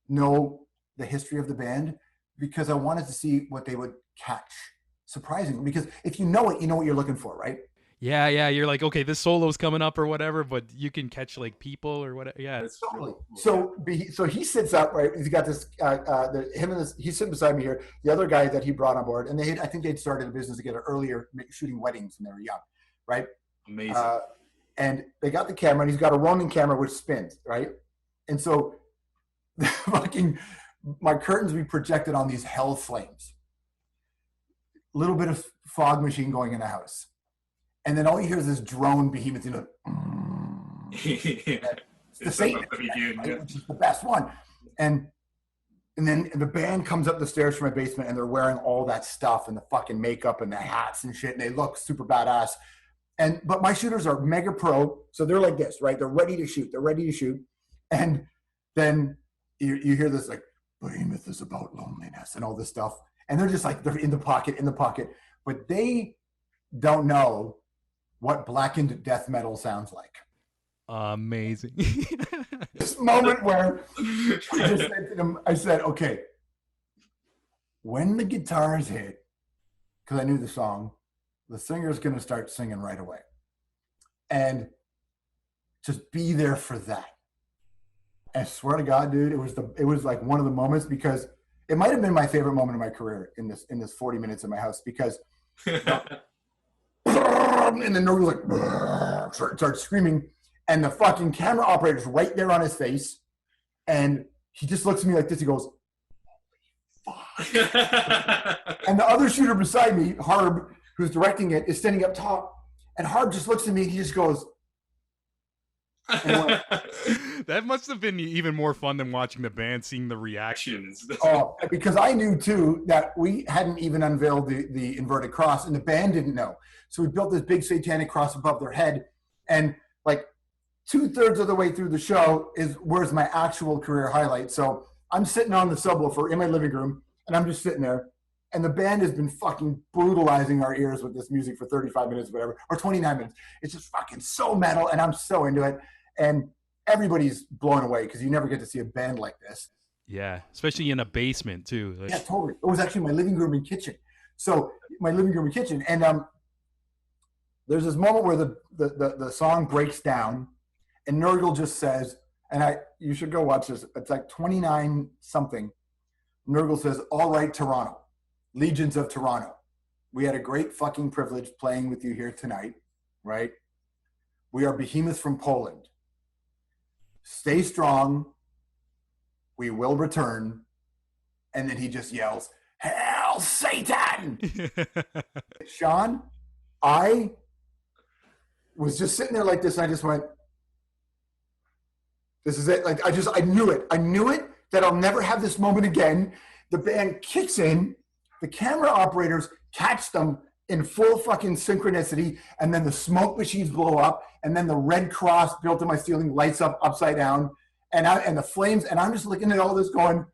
know the history of the band, because I wanted to see what they would catch surprising, because if you know it, you know what you're looking for, right? Yeah, yeah. You're like, okay, this solo's coming up or whatever, but you can catch like people or whatever. Yeah, That's Totally. really cool. So he sits up, right? He's got this, he's sitting beside me here. The other guy that he brought on board, and I think they'd started a business together earlier, shooting weddings when they were young, right? Amazing. And they got the camera, and he's got a roaming camera which spins, right? And so, my curtains be projected on these hell flames. Little bit of fog machine going in the house. And then all you hear is this drone behemoth, it's the Satan, right? Which is the best one. And then the band comes up the stairs from my basement, and they're wearing all that stuff and the fucking makeup and the hats and shit, and they look super badass. But my shooters are mega pro, so they're like this, right? They're ready to shoot. And then you hear this like, behemoth is about loneliness and all this stuff. And they're just like, they're in the pocket. But they don't know what blackened death metal sounds like. amazing. This moment where I just said to them, I said, okay, when the guitars hit, because I knew the song, the singer's going to start singing right away. And just be there for that. And I swear to God, dude, it was like one of the moments, because it might have been my favorite moment of my career in this 40 minutes in my house, because and then Norby's like starts screaming, and the fucking camera operator's right there on his face, and he just looks at me like this. He goes, "Holy fuck!" And the other shooter beside me, Harb, who's directing it, is standing up top, and Harb just looks at me and he just goes. That must have been even more fun than watching the band, seeing the reactions. Oh, because I knew too that we hadn't even unveiled the inverted cross, and the band didn't know. So we built this big satanic cross above their head, and like 2/3 of the way through the show where's my actual career highlight. So I'm sitting on the subwoofer in my living room, and I'm just sitting there, and the band has been fucking brutalizing our ears with this music for 35 minutes, whatever, or 29 minutes. It's just fucking so metal, and I'm so into it. And everybody's blown away, because you never get to see a band like this. Yeah, especially in a basement too. Yeah, totally. It was actually my living room and kitchen. So my living room and kitchen. And there's this moment where the song breaks down, and Nurgle just says, and you should go watch this. It's like 29 something. Nurgle says, "All right, Toronto, Legions of Toronto. We had a great fucking privilege playing with you here tonight, right? We are behemoths from Poland. Stay strong. We will return." And then he just yells, "Hail Satan!" Sean, I was just sitting there like this, and I just went, this is it. Like, I knew it. I knew it, that I'll never have this moment again. The band kicks in, the camera operators catch them in full fucking synchronicity, and then the smoke machines blow up, and then the red cross built in my ceiling lights up upside down, and the flames, and I'm just looking at all this going,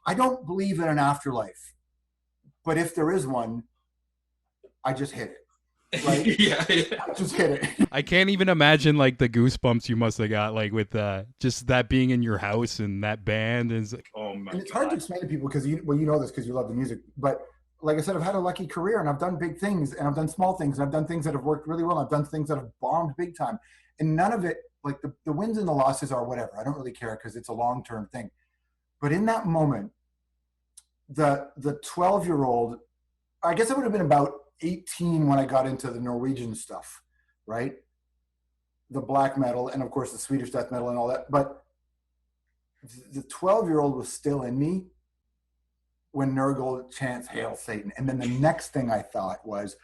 I don't believe in an afterlife, but if there is one, I just hit it. Right? Yeah. I just hit it. I can't even imagine like the goosebumps you must have got, like with just that being in your house and that band. And it's like, Oh my And it's hard to explain to people, because you know this because you love the music, but like I said, I've had a lucky career, and I've done big things, and I've done small things, and I've done things that have worked really well. I've done things that have bombed big time, and none of it, like the wins and the losses are whatever. I don't really care, because it's a long-term thing. But in that moment, the 12-year-old, I guess I would have been about 18 when I got into the Norwegian stuff, right? The black metal, and of course the Swedish death metal and all that. But the 12-year-old was still in me when Nurgle chants "Hail Satan." And then the next thing I thought was,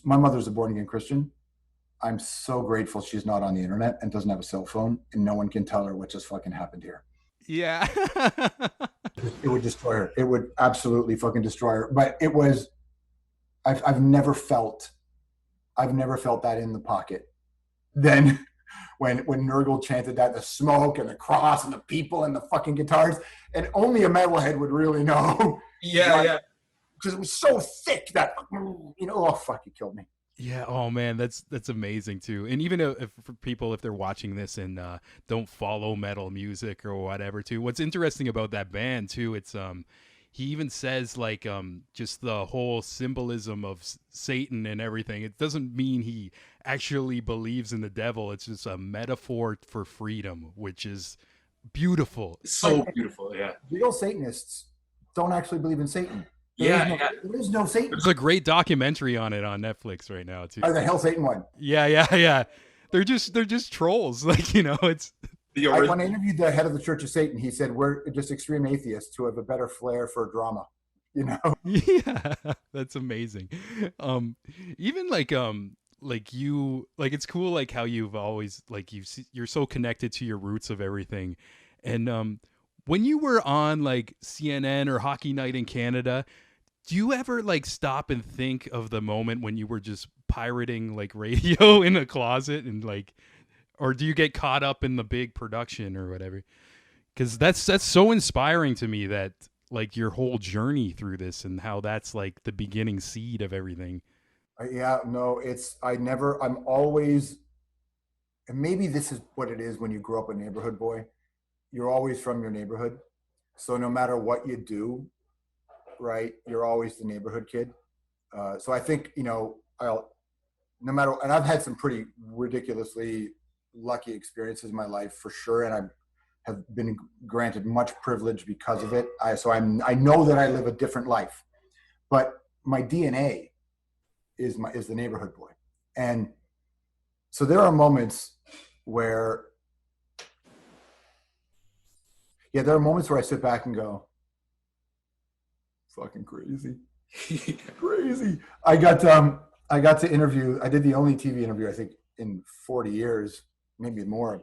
my mother's a born-again Christian. I'm so grateful she's not on the internet and doesn't have a cell phone, and no one can tell her what just fucking happened here. yeah. It would destroy her. It would absolutely fucking destroy her. But it was, I've never felt that in the pocket. Then when Nurgle chanted that, the smoke and the cross and the people and the fucking guitars, and only a metalhead would really know. Yeah. Because it was so thick that, oh fuck, it killed me. Yeah. Oh man, that's amazing too. And even if for people, if they're watching this and don't follow metal music or whatever too, what's interesting about that band too, it's he even says like just the whole symbolism of Satan and everything. It doesn't mean he actually believes in the devil. It's just a metaphor for freedom, which is beautiful. So beautiful. Yeah. Real Satanists don't actually believe in Satan. Yeah. There is no Satan. There's a great documentary on it on Netflix right now too. Oh, the Hell Satan one. Yeah. They're just trolls. Like, you know, it's When I interviewed the head of the Church of Satan, he said, we're just extreme atheists who have a better flair for drama, you know? yeah, that's amazing. Even like you, like, it's cool like how you've always like you're so connected to your roots of everything. And when you were on like CNN or Hockey Night in Canada, do you ever like stop and think of the moment when you were just pirating like radio in a closet and like, or do you get caught up in the big production or whatever? Because that's so inspiring to me, that like your whole journey through this and how that's like the beginning seed of everything. Yeah, no, I'm always, and maybe this is what it is when you grow up a neighborhood boy. You're always from your neighborhood. So no matter what you do, right, you're always the neighborhood kid. So I think, you know, no matter, and I've had some pretty ridiculously lucky experiences in my life for sure. And I have been granted much privilege because of it. I know that I live a different life, but my DNA is the neighborhood boy. And so there are moments where, I sit back and go, fucking crazy. Crazy. I got to interview, I did the only TV interview, I think, in 40 years, maybe more,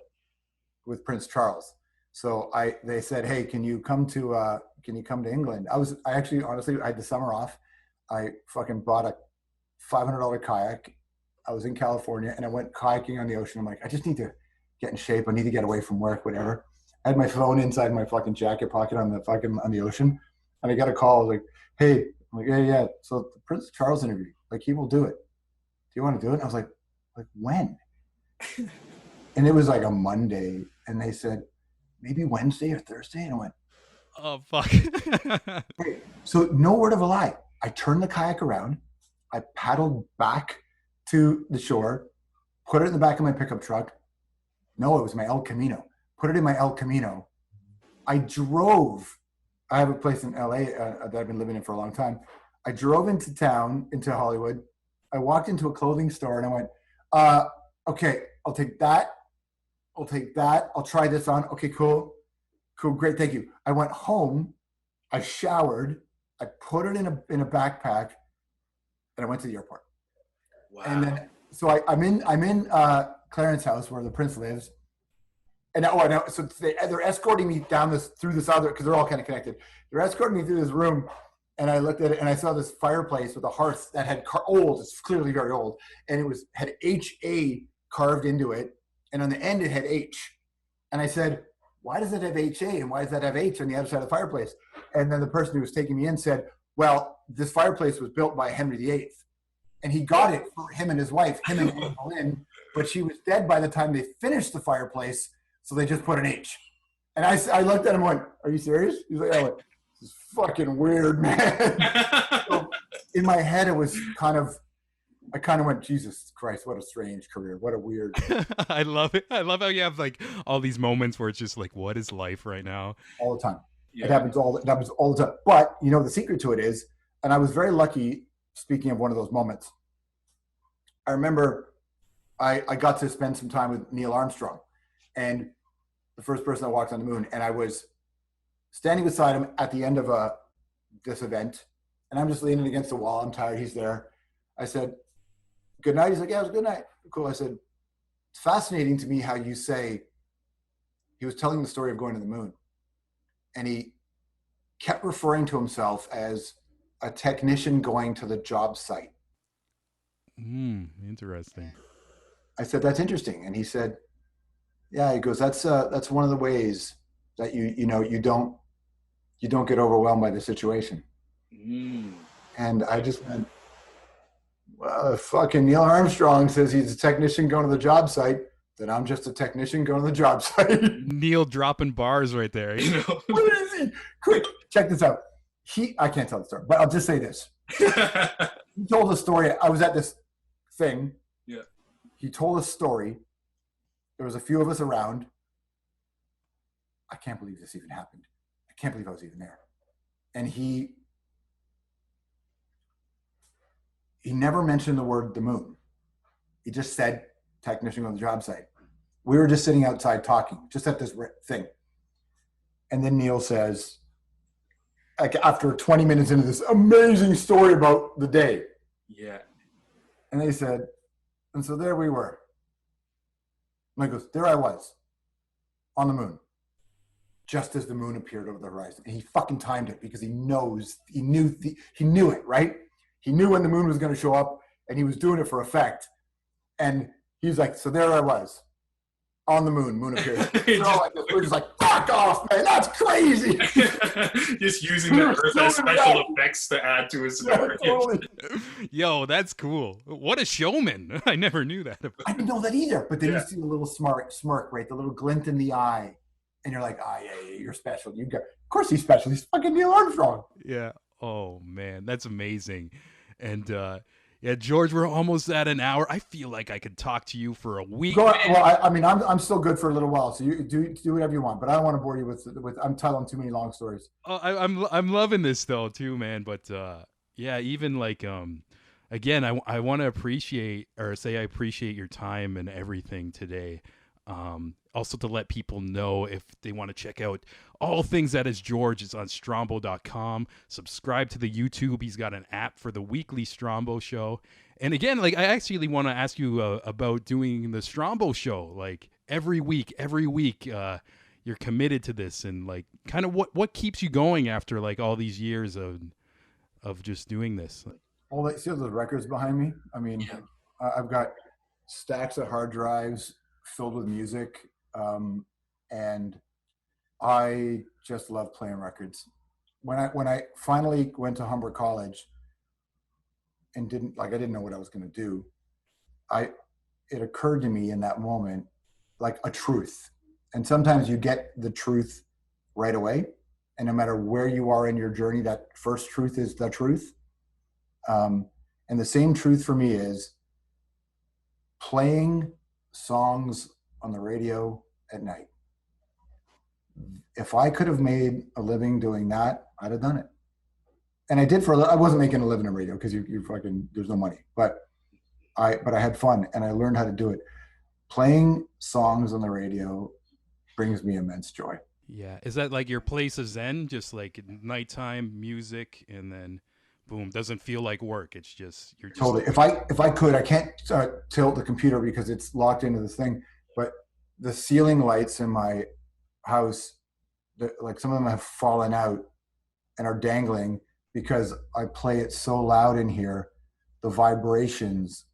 with Prince Charles. So they said, hey, can you come to England? I actually, honestly, I had the summer off. I fucking bought a $500 kayak. I was in California and I went kayaking on the ocean. I'm like, I just need to get in shape. I need to get away from work, whatever. I had my phone inside my fucking jacket pocket on the ocean. And I got a call. I was like, hey, I'm like, yeah. So the Prince Charles interview, like, he will do it. Do you want to do it? And I was like, when? And it was like a Monday. And they said, maybe Wednesday or Thursday. And I went, oh, fuck. Hey. So no word of a lie. I turned the kayak around. I paddled back to the shore, put it in the back of my pickup truck. No, it was my El Camino. Put it in my El Camino. I drove. I have a place in LA that I've been living in for a long time. I drove into town, into Hollywood. I walked into a clothing store and I went, okay, I'll take that. I'll try this on. Okay, cool, great, thank you. I went home. I showered. I put it in a backpack, and I went to the airport. Wow. And then, so I'm in Clarence house where the Prince lives. And so they're escorting me through this other, because they're all kind of connected. They're escorting me through this room, and I looked at it and I saw this fireplace with a hearth that had it's clearly very old, and it had HA carved into it, and on the end it had H. And I said, why does it have HA and why does that have H on the other side of the fireplace? And then the person who was taking me in said, well, this fireplace was built by Henry VIII, and he got it for him and his wife, him and Anne Boleyn, but she was dead by the time they finished the fireplace, so they just put an H. And I looked at him and went, are you serious? He's like, I went, this is fucking weird, man. So in my head, I kind of went, Jesus Christ, what a strange career. What a weird. I love it. I love how you have like all these moments where it's just like, what is life right now? All the time. Yeah. It happens all the time. But, you know, the secret to it is, and I was very lucky, speaking of one of those moments, I remember I got to spend some time with Neil Armstrong, and the first person that walked on the moon, and I was standing beside him at the end of this event, and I'm just leaning against the wall. I'm tired. He's there. I said, good night. He's like, yeah, it was a good night. Cool. I said, it's fascinating to me how you say, he was telling the story of going to the moon, and he kept referring to himself as a technician going to the job site. Interesting. I said, that's interesting. And he said, yeah, he goes, that's one of the ways that you don't get overwhelmed by the situation. And I just went, well, if fucking Neil Armstrong says he's a technician going to the job site, then I'm just a technician going to the job site. Neil dropping bars right there. You know? What is he? Quick, check this out. I can't tell the story, but I'll just say this. He told a story. I was at this thing. Yeah. He told a story. There was a few of us around. I can't believe this even happened. I can't believe I was even there. And he never mentioned the word the moon. He just said technician on the job site. We were just sitting outside talking, just at this thing. And then Neil says, like after 20 minutes into this amazing story about the day. Yeah. And they said, and so there we were. And I goes, there I was on the moon, just as the moon appeared over the horizon. And he fucking timed it because he knew it, right? He knew when the moon was going to show up, and he was doing it for effect. And he's like, so there I was on the moon appeared. We're just like, fuck off, man, that's crazy. Just using the Earth as special effects to add to his story. Yeah, totally. Yo, that's cool. What a showman. I never knew that. I didn't know that either. But then you see a little smirk, right? The little glint in the eye. And you're like, yeah, you're special. Of course he's special. He's fucking Neil Armstrong. Yeah. Oh, man, that's amazing. And yeah, George, we're almost at an hour. I feel like I could talk to you for a week. Well, I mean, I'm still good for a little while, so you do whatever you want. But I don't want to bore you with. I'm telling too many long stories. I'm loving this though too, man. But yeah, even like again, I want to appreciate or say I appreciate your time and everything today. Also to let people know if they want to check out all things that is George is on strombo.com. Subscribe to the YouTube. He's got an app for the weekly Strombo show. And again, like I actually want to ask you about doing the Strombo show, like every week, you're committed to this, and like kind of what keeps you going after like all these years of just doing this. All that, see those records behind me? I mean, I've got stacks of hard drives filled with music. And I just love playing records. When I finally went to Humber College and I didn't know what I was going to do. It occurred to me in that moment, like a truth. And sometimes you get the truth right away. And no matter where you are in your journey, that first truth is the truth. And the same truth for me is playing songs on the radio at night. If I could have made a living doing that, I'd have done it. And I did I wasn't making a living in radio because you fucking, there's no money, but I had fun and I learned how to do it. Playing songs on the radio brings me immense joy. Yeah. Is that like your place of zen? Just like nighttime music and then boom, doesn't feel like work. It's just, you're just totally. If I could, I can't tilt the computer because it's locked into this thing, but the ceiling lights in my house, like some of them have fallen out and are dangling because I play it so loud in here. The vibrations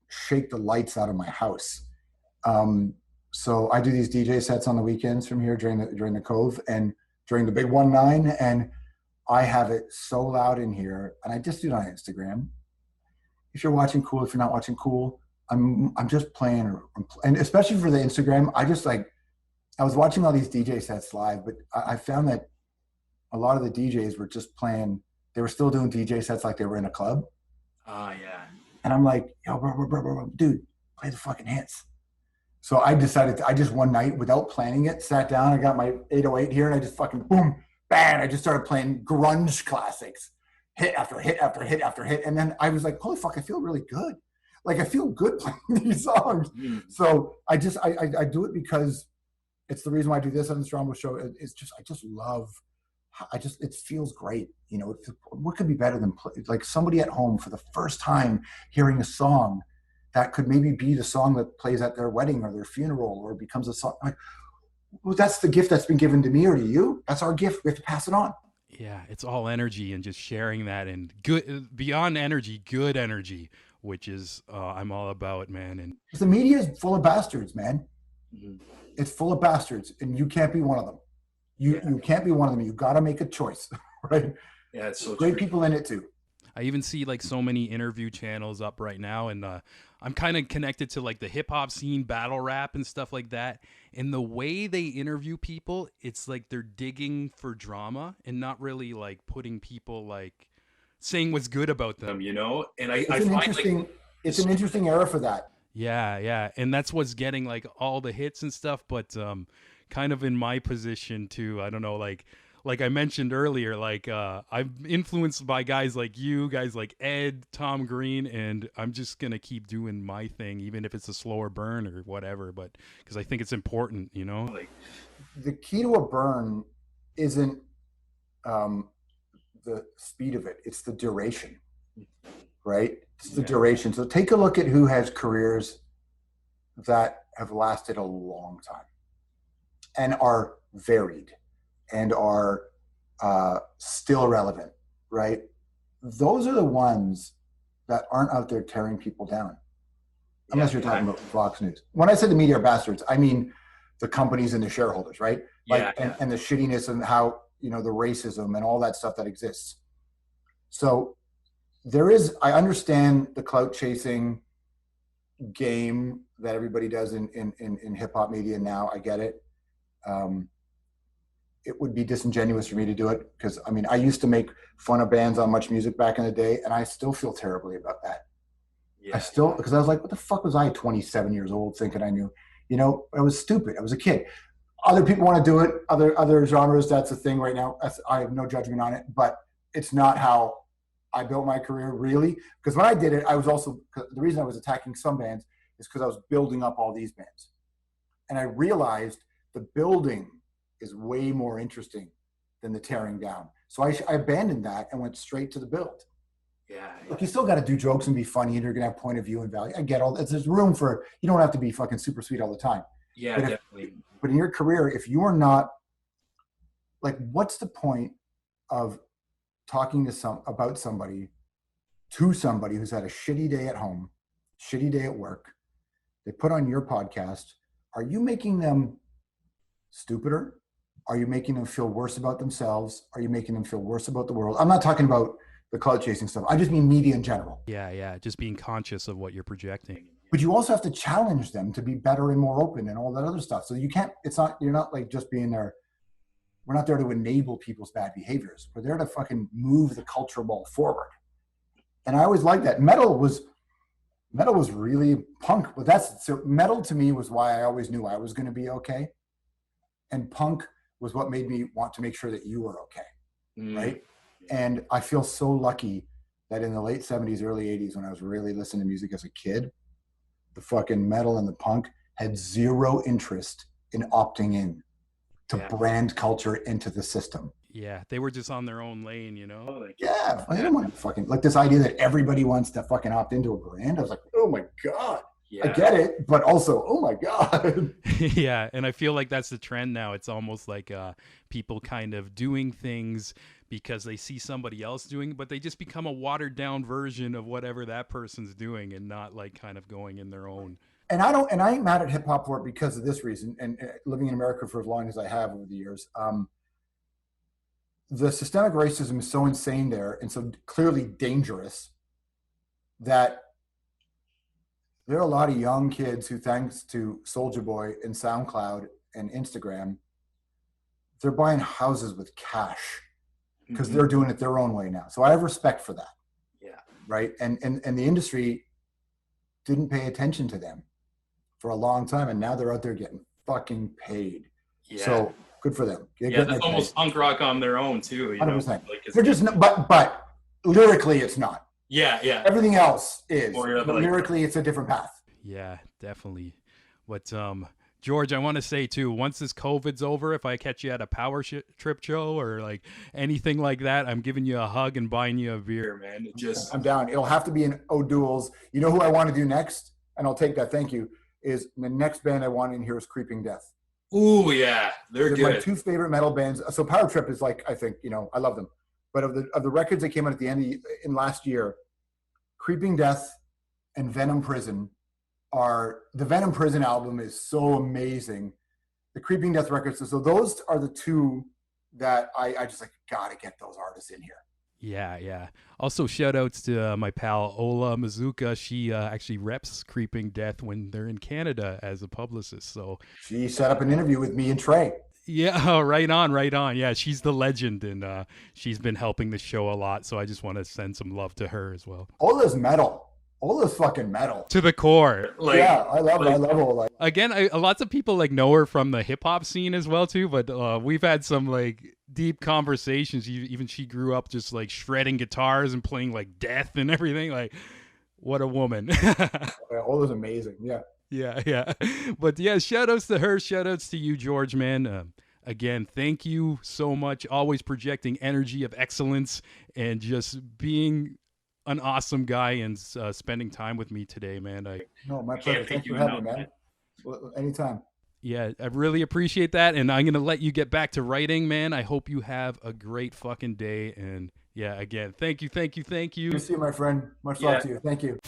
shake the lights out of my house. So I do these DJ sets on the weekends from here during the Cove and during the big 1-9, and I have it so loud in here, and I just do it on Instagram. If you're watching, cool. If you're not watching, cool. I'm just playing, and especially for the Instagram, I was watching all these DJ sets live, but I found that a lot of the DJs were just playing. They were still doing DJ sets like they were in a club. Oh yeah. And I'm like, yo, bro, dude, play the fucking hits. So I decided I just one night without planning it, sat down. I got my 808 here, and I just fucking boom, bang. I just started playing grunge classics, hit after hit after hit after hit, and then I was like, holy fuck, I feel really good. Like I feel good playing these songs. So I do it because it's the reason why I do this on the Strombo show. It's just, I just love, it feels great. You know, what could be better than like somebody at home for the first time hearing a song that could maybe be the song that plays at their wedding or their funeral or becomes a song. Like, well, that's the gift that's been given to me or to you. That's our gift. We have to pass it on. Yeah, it's all energy and just sharing that, and good beyond energy, good energy, which is I'm all about, man. And the media is full of bastards, man. Mm-hmm. It's full of bastards, and you can't be one of them. You can't be one of them. You got to make a choice, right? Yeah, it's so great true. people in it too. I even see like so many interview channels up right now, and I'm kind of connected to like the hip hop scene, battle rap and stuff like that. And the way they interview people, it's like they're digging for drama and not really like putting people like saying what's good about them, you know? And I find like it's an interesting era for that. yeah. And that's what's getting like all the hits and stuff. But kind of in my position too, I don't know, like I mentioned earlier, like I'm influenced by guys like you, guys like Ed, Tom Green, and I'm just gonna keep doing my thing, even if it's a slower burn or whatever. But because I think it's important, you know. Like the key to a burn isn't the speed of it; it's the duration, right? It's the duration. So take a look at who has careers that have lasted a long time and are varied and are still relevant, right? Those are the ones that aren't out there tearing people down. Unless you're talking about Fox News. When I said the media are bastards, I mean the companies and the shareholders, right? And the shittiness and how, you know, the racism and all that stuff that exists. So I understand the clout chasing game that everybody does in hip hop media now. I get it. It would be disingenuous for me to do it because, I mean, I used to make fun of bands on Much Music back in the day, and I still feel terribly about that. Because I was like, what the fuck was I 27 years old thinking I knew? You know, I was stupid. I was a kid. Other people want to do it. Other genres, that's a thing right now. I have no judgment on it, but it's not how I built my career, really. Because when I did it, I was also, the reason I was attacking some bands is because I was building up all these bands. And I realized the building is way more interesting than the tearing down. So I abandoned that and went straight to the build. Look, you still got to do jokes and be funny, and you're gonna have point of view and value. I get all that. There's room for, you don't have to be fucking super sweet all the time. Definitely. But in your career, if you are not, like, what's the point of talking about somebody who's had a shitty day at home, shitty day at work? They put on your podcast. Are you making them stupider? Are you making them feel worse about themselves? Are you making them feel worse about the world? I'm not talking about the clout chasing stuff. I just mean media in general. Yeah. Just being conscious of what you're projecting. But you also have to challenge them to be better and more open and all that other stuff. So you're not like just being there. We're not there to enable people's bad behaviors. We're there to fucking move the culture ball forward. And I always liked that. Metal was really punk. But so metal to me was why I always knew I was going to be okay. And punk was what made me want to make sure that you were okay. Right. And I feel so lucky that in the late 70s, early 80s, when I was really listening to music as a kid, the fucking metal and the punk had zero interest in opting in to brand culture into the system. Yeah, they were just on their own lane, you know? I didn't want to fucking, like, this idea that everybody wants to fucking opt into a brand. I was like, oh my God. I get it, but also, oh my God. Yeah, and I feel like that's the trend now. It's almost like people kind of doing things because they see somebody else doing, but they just become a watered down version of whatever that person's doing and not like kind of going in their own. And I ain't mad at hip hop for it because of this reason. And living in America for as long as I have over the years, the systemic racism is so insane there and so clearly dangerous that there are a lot of young kids who, thanks to Soulja Boy and SoundCloud and Instagram, they're buying houses with cash because they're doing it their own way now. So I have respect for that. Yeah. Right. And the industry didn't pay attention to them for a long time. And now they're out there getting fucking paid. Yeah. So good for them. That's almost punk rock on their own too. You 100%. Know? Like they're just, but lyrically it's not. Yeah. Everything else is. Lyrically, it's a different path. Yeah, definitely. But George, I want to say too, once this COVID's over, if I catch you at a power trip show or like anything like that, I'm giving you a hug and buying you a beer, man. I'm down. It'll have to be an O'Doul's. You know who I want to do next? And I'll take that. Thank you. Is the next band I want in here is Creeping Death. Ooh, yeah. They're good. My two favorite metal bands. So Power Trip is like, I think, I love them. But of the records that came out at the end in last year, Creeping Death and Venom Prison the Venom Prison album is so amazing. The Creeping Death records. So those are the two that I just like, gotta get those artists in here. Yeah. Also, shout outs to my pal Ola Mazuka. She actually reps Creeping Death when they're in Canada as a publicist. So She set up an interview with me and Trey. yeah, right on. Yeah, she's the legend, and she's been helping the show a lot. So I just want to send some love to her as well. Ola's metal. Ola's fucking metal. To the core. Like, Yeah, I love Ola. Again, lots of people like know her from the hip hop scene as well too. But we've had some like deep conversations. Even she grew up just like shredding guitars and playing like Death and everything. Like, what a woman. Yeah, Ola's amazing. Yeah. Yeah. But yeah, shout outs to her. Shout outs to you, George, man. Again, thank you so much. Always projecting energy of excellence and just being an awesome guy and spending time with me today, man. No, my pleasure. Thank you for having me, man. Well, anytime. Yeah, I really appreciate that. And I'm going to let you get back to writing, man. I hope you have a great fucking day. And yeah, again, thank you. Good to see you, my friend. Much love to you. Thank you.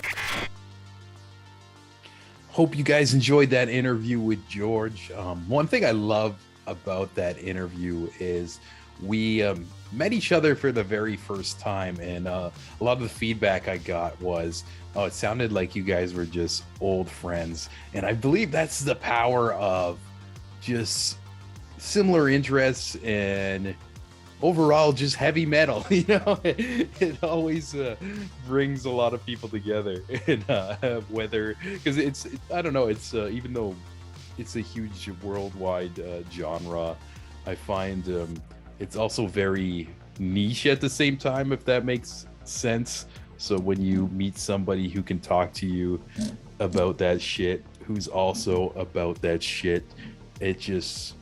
Hope you guys enjoyed that interview with George. One thing I love about that interview is we met each other for the very first time, and a lot of the feedback I got was, oh, it sounded like you guys were just old friends. And I believe that's the power of just similar interests and overall just heavy metal. You know, it always brings a lot of people together. And whether, because I don't know, it's even though it's a huge worldwide genre, I find it's also very niche at the same time, if that makes sense. So when you meet somebody who can talk to you about that shit, who's also about that shit, it just,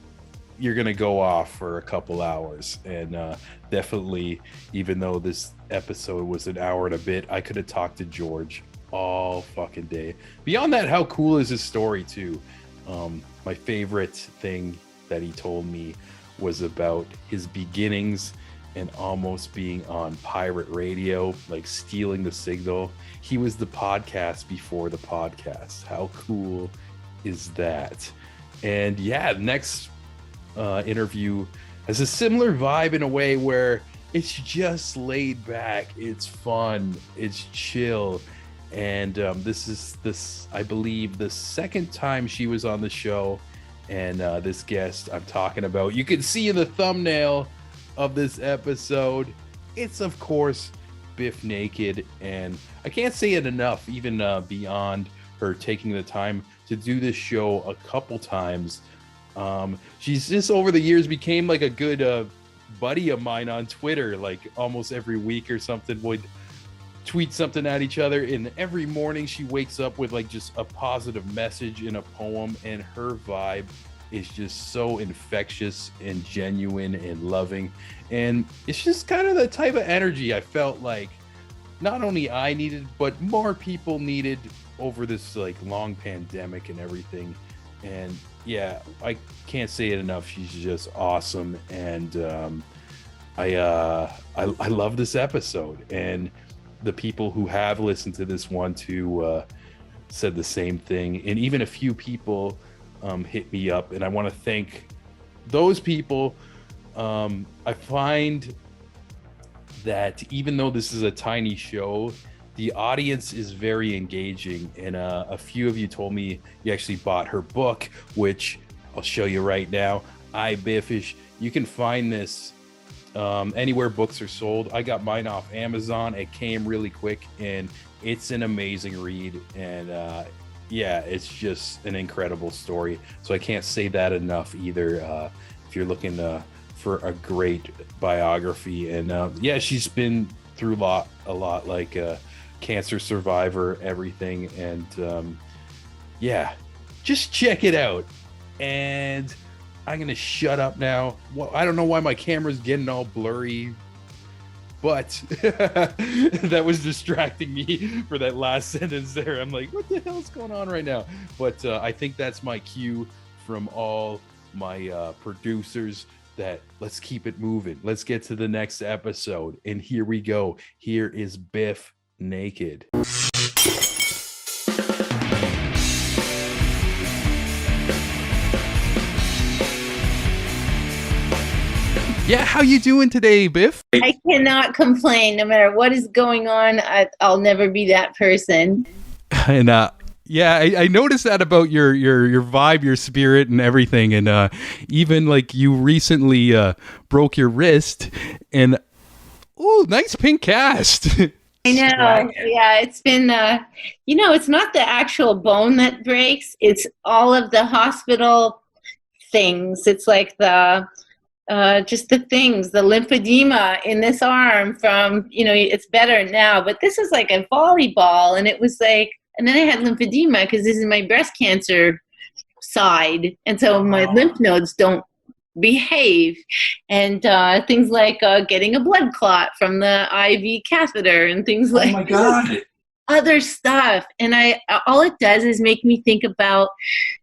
you're gonna go off for a couple hours. And definitely, even though this episode was an hour and a bit, I could have talked to George all fucking day. Beyond that, how cool is his story too? My favorite thing that he told me was about his beginnings and almost being on pirate radio, like stealing the signal. He was the podcast before the podcast. How cool is that? And yeah, next interview has a similar vibe in a way where it's just laid back, it's fun, it's chill. And this is I believe the second time she was on the show. And this guest I'm talking about, you can see in the thumbnail of this episode, it's of course BIF Naked. And I can't say it enough, even beyond her taking the time to do this show a couple times. She's just over the years became like a good buddy of mine on Twitter. Like almost every week or something would tweet something at each other, and every morning she wakes up with like just a positive message in a poem, and her vibe is just so infectious and genuine and loving. And it's just kind of the type of energy I felt like not only I needed, but more people needed over this like long pandemic and everything. And yeah, I can't say it enough, she's just awesome. And I love this episode, and the people who have listened to this one too said the same thing. And even a few people hit me up, and I want to thank those people. I find that even though this is a tiny show, the audience is very engaging. And a few of you told me you actually bought her book, which I'll show you right now. BIFish. You can find this anywhere books are sold. I got mine off Amazon. It came really quick, and it's an amazing read. And yeah, it's just an incredible story. So I can't say that enough either. If you're looking for a great biography, and yeah, she's been through a lot, like cancer survivor, everything. And yeah, just check it out. And I'm gonna shut up now. Well, I don't know why my camera's getting all blurry, but that was distracting me for that last sentence there. I'm like, what the hell's going on right now? But I think that's my cue from all my producers that let's keep it moving. Let's get to the next episode. And here we go. Here is BIF Naked. Yeah, how you doing today, Biff? I cannot complain. No matter what is going on, I'll never be that person. And yeah, I noticed that about your vibe, your spirit, and everything. And even like you recently broke your wrist, and ooh, nice pink cast. I know. Yeah, it's been, it's not the actual bone that breaks. It's all of the hospital things. It's like just the things, the lymphedema in this arm from, it's better now, but this is like a volleyball. And it was like, and then I had lymphedema because this is my breast cancer side. And so my lymph nodes don't behave. And things like getting a blood clot from the IV catheter and things like Oh my God. other stuff. And all it does is make me think about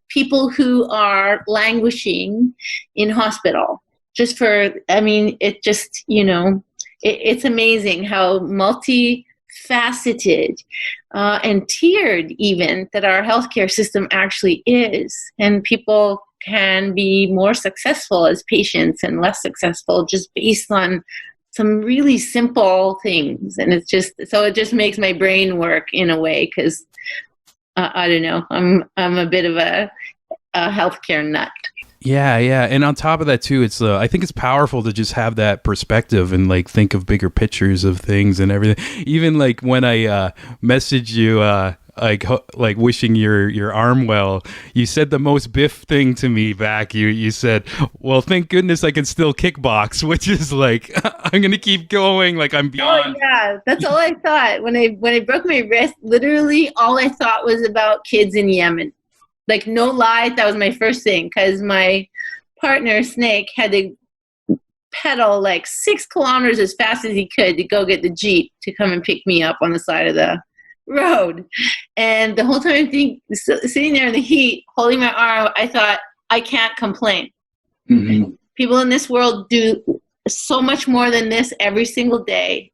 people who are languishing in hospital. Just for, it just, it's amazing how multifaceted and tiered even that our healthcare system actually is. And people can be more successful as patients and less successful just based on some really simple things. And it just makes my brain work in a way because I don't know, I'm a bit of a healthcare nut. Yeah, and on top of that too, it's I think it's powerful to just have that perspective and like think of bigger pictures of things and everything. Even like when I messaged you, like wishing your arm well, you said the most Biff thing to me back. You said, "Well, thank goodness I can still kickbox," which is like I'm gonna keep going. Like I'm beyond. Oh yeah, that's all I thought when I broke my wrist. Literally, all I thought was about kids in Yemen. Like, no lie, that was my first thing, because my partner, Snake, had to pedal like 6 kilometers as fast as he could to go get the Jeep to come and pick me up on the side of the road. And the whole time I'm sitting there in the heat, holding my arm, I thought, I can't complain. Mm-hmm. People in this world do so much more than this every single day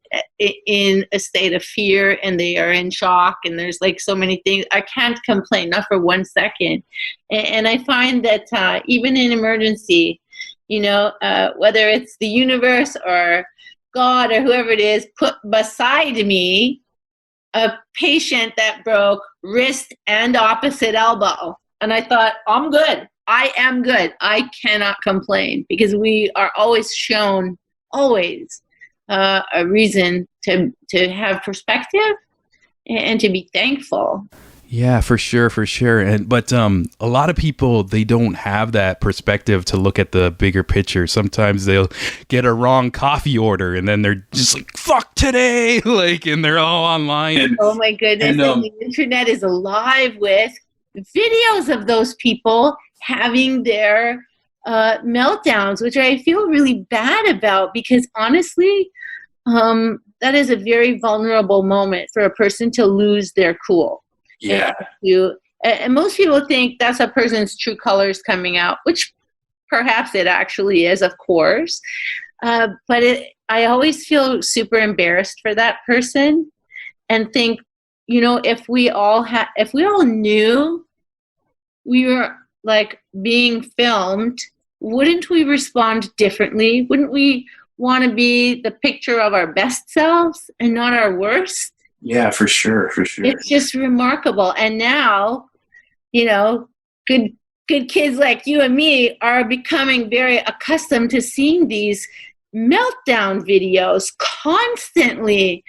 in a state of fear, and they are in shock, and there's like so many things. I can't complain, not for 1 second. And I find that even in emergency, whether it's the universe or God or whoever it is, put beside me a patient that broke wrist and opposite elbow. And I thought, I'm good. I am good. I cannot complain, because we are always shown, a reason to have perspective and to be thankful. Yeah, for sure. But a lot of people, they don't have that perspective to look at the bigger picture. Sometimes they'll get a wrong coffee order, and then they're just like, "Fuck today!" Like, and they're all online. Oh my goodness! And the internet is alive with videos of those people having their meltdowns, which I feel really bad about, because honestly, that is a very vulnerable moment for a person to lose their cool. Yeah. And most people think that's a person's true colors coming out, which perhaps it actually is, of course. But I always feel super embarrassed for that person, and think, if we all knew we were like being filmed, wouldn't we respond differently? Wouldn't we want to be the picture of our best selves and not our worst? Yeah, for sure. It's just remarkable. And now, good kids like you and me are becoming very accustomed to seeing these meltdown videos constantly.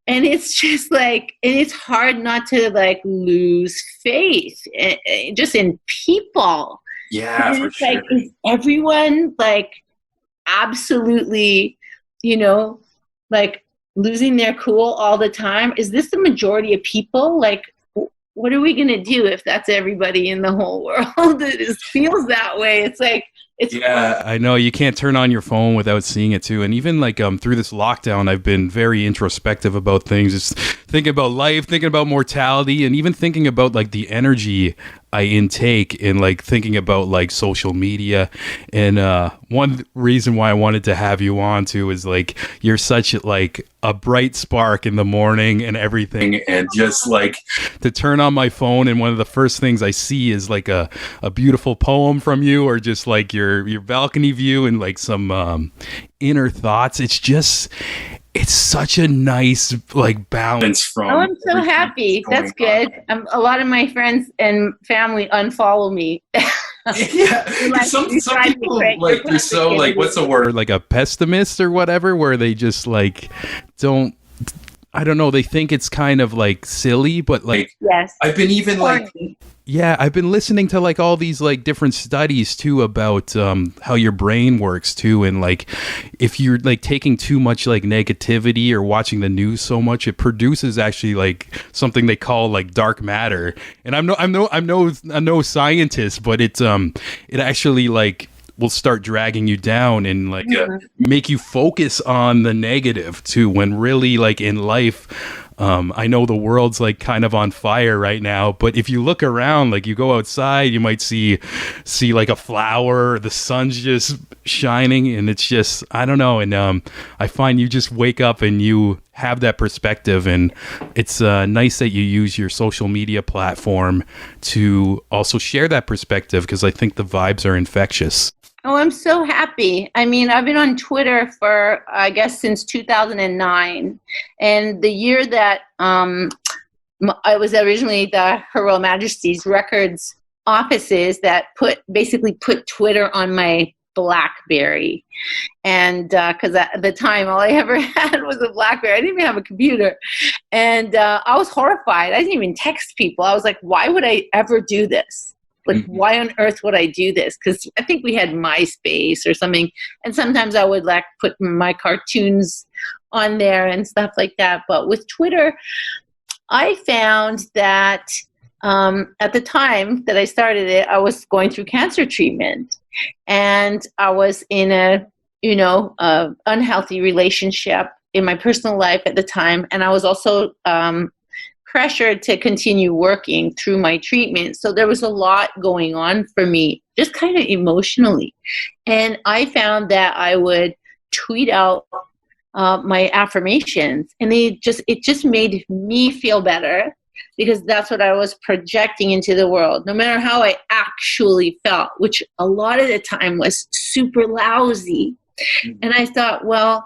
And it's just like, and it's hard not to like lose faith just in people. Yeah, and for it's sure. like, is everyone like absolutely, like losing their cool all the time? Is this the majority of people? Like, what are we going to do if that's everybody in the whole world? It just feels that way. It's like, Yeah, I know you can't turn on your phone without seeing it too. And even like through this lockdown, I've been very introspective about things, just thinking about life, thinking about mortality, and even thinking about like the energy I intake in like thinking about like social media. And one reason why I wanted to have you on too is like you're such like a bright spark in the morning and everything, and just like to turn on my phone and one of the first things I see is like a beautiful poem from you, or just like your balcony view and like some inner thoughts. It's such a nice like balance from. Oh, I'm so happy. That's good. A lot of my friends and family unfollow me. Yeah, some people like they're so like, what's the word? Or like a pessimist or whatever, where they just like don't. I don't know. They think it's kind of like silly, but like yes, I've been even like. Yeah, I've been listening to like all these like different studies too about how your brain works too, and like if you're like taking too much like negativity or watching the news so much, it produces actually like something they call like dark matter. And I'm no scientist, but it actually like will start dragging you down and like make you focus on the negative too, when really like in life. I know the world's like kind of on fire right now, but if you look around, like you go outside, you might see like a flower, the sun's just shining, and it's just, I don't know. And I find you just wake up and you have that perspective, and it's nice that you use your social media platform to also share that perspective, because I think the vibes are infectious. Oh, I'm so happy. I mean, I've been on Twitter for, I guess, since 2009. And the year that I was originally the Her Royal Majesty's Records offices that basically put Twitter on my BlackBerry. And because at the time, all I ever had was a BlackBerry. I didn't even have a computer. And I was horrified. I didn't even text people. I was like, why would I ever do this? Like, why on earth would I do this? Because I think we had MySpace or something. And sometimes I would like put my cartoons on there and stuff like that. But with Twitter, I found that at the time that I started it, I was going through cancer treatment. And I was in a unhealthy relationship in my personal life at the time. And I was also pressured to continue working through my treatment. So there was a lot going on for me, just kind of emotionally. And I found that I would tweet out my affirmations, and it just made me feel better, because that's what I was projecting into the world, no matter how I actually felt, which a lot of the time was super lousy. And I thought, well,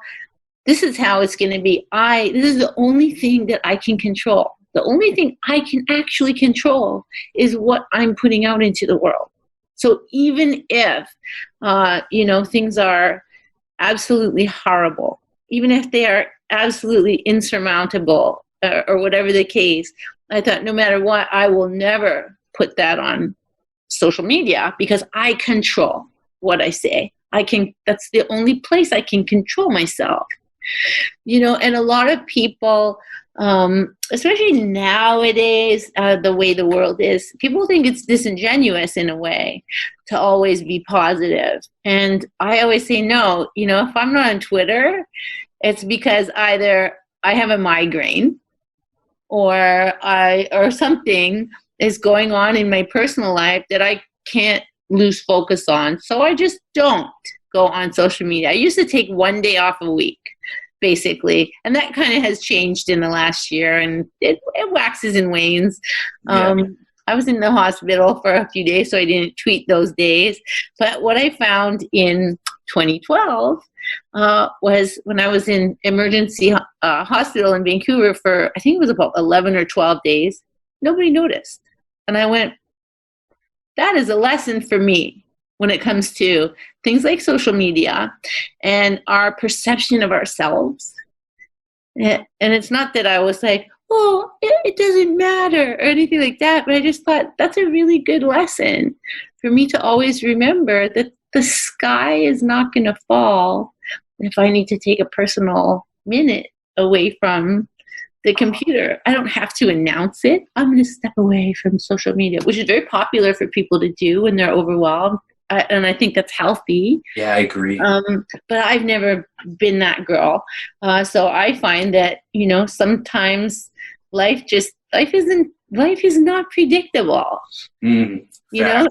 this is how it's going to be. This is the only thing that I can control. The only thing I can actually control is what I'm putting out into the world. So even if, things are absolutely horrible, even if they are absolutely insurmountable or whatever the case, I thought no matter what, I will never put that on social media, because I control what I say. That's the only place I can control myself. And a lot of people, especially nowadays, the way the world is, people think it's disingenuous in a way to always be positive. And I always say, no, if I'm not on Twitter, it's because either I have a migraine or something is going on in my personal life that I can't lose focus on. So I just don't go on social media. I used to take one day off a week, basically. And that kind of has changed in the last year, and it waxes and wanes. I was in the hospital for a few days, so I didn't tweet those days. But what I found in 2012 was when I was in emergency hospital in Vancouver for, I think it was about 11 or 12 days, nobody noticed. And I went, that is a lesson for me when it comes to things like social media and our perception of ourselves. And it's not that I was like, oh, it doesn't matter or anything like that, but I just thought that's a really good lesson for me to always remember that the sky is not going to fall if I need to take a personal minute away from the computer. I don't have to announce it. I'm going to step away from social media, which is very popular for people to do when they're overwhelmed. And I think that's healthy. Yeah, I agree. But I've never been that girl. So I find that, sometimes life is not predictable. You know,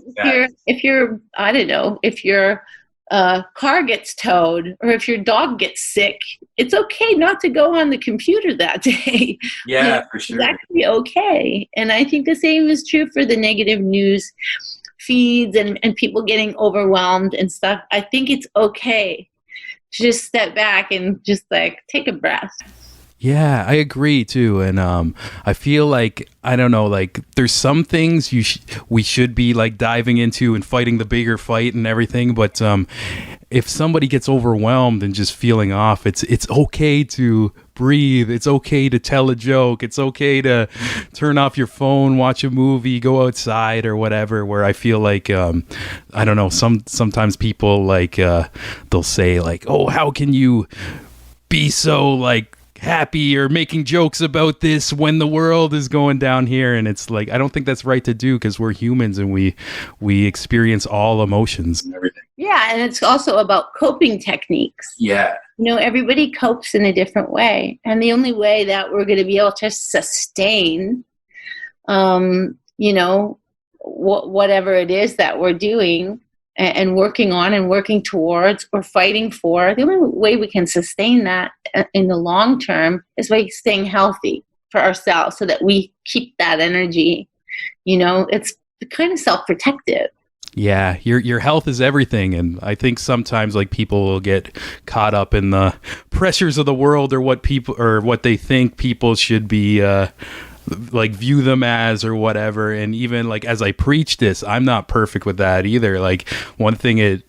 if you're I don't know, if your car gets towed or if your dog gets sick, it's okay not to go on the computer that day. Yeah, for sure. It's actually okay. And I think the same is true for the negative news feeds and people getting overwhelmed and stuff. I think it's okay to just step back and just like take a breath. Yeah, I agree too, and I feel like, I don't know, like there's some things we should be like diving into and fighting the bigger fight and everything, but if somebody gets overwhelmed and just feeling off, it's okay to breathe. It's okay to tell a joke. It's okay to turn off your phone, watch a movie, go outside or whatever. Where I feel like I don't know, sometimes people like they'll say like, oh, how can you be so like happy or making jokes about this when the world is going down here? And it's like, I don't think that's right to do, because we're humans and we experience all emotions and everything. Yeah, and it's also about coping techniques. Yeah. You know, everybody copes in a different way, and the only way that we're going to be able to sustain you know, whatever it is that we're doing and working on and working towards or fighting for, the only way we can sustain that in the long term is by staying healthy for ourselves, so that we keep that energy. You know, it's kind of self-protective. Yeah, your health is everything, and I think sometimes like people will get caught up in the pressures of the world or what they think people should be like view them as or whatever. And even like as I preach this, I'm not perfect with that either. Like one thing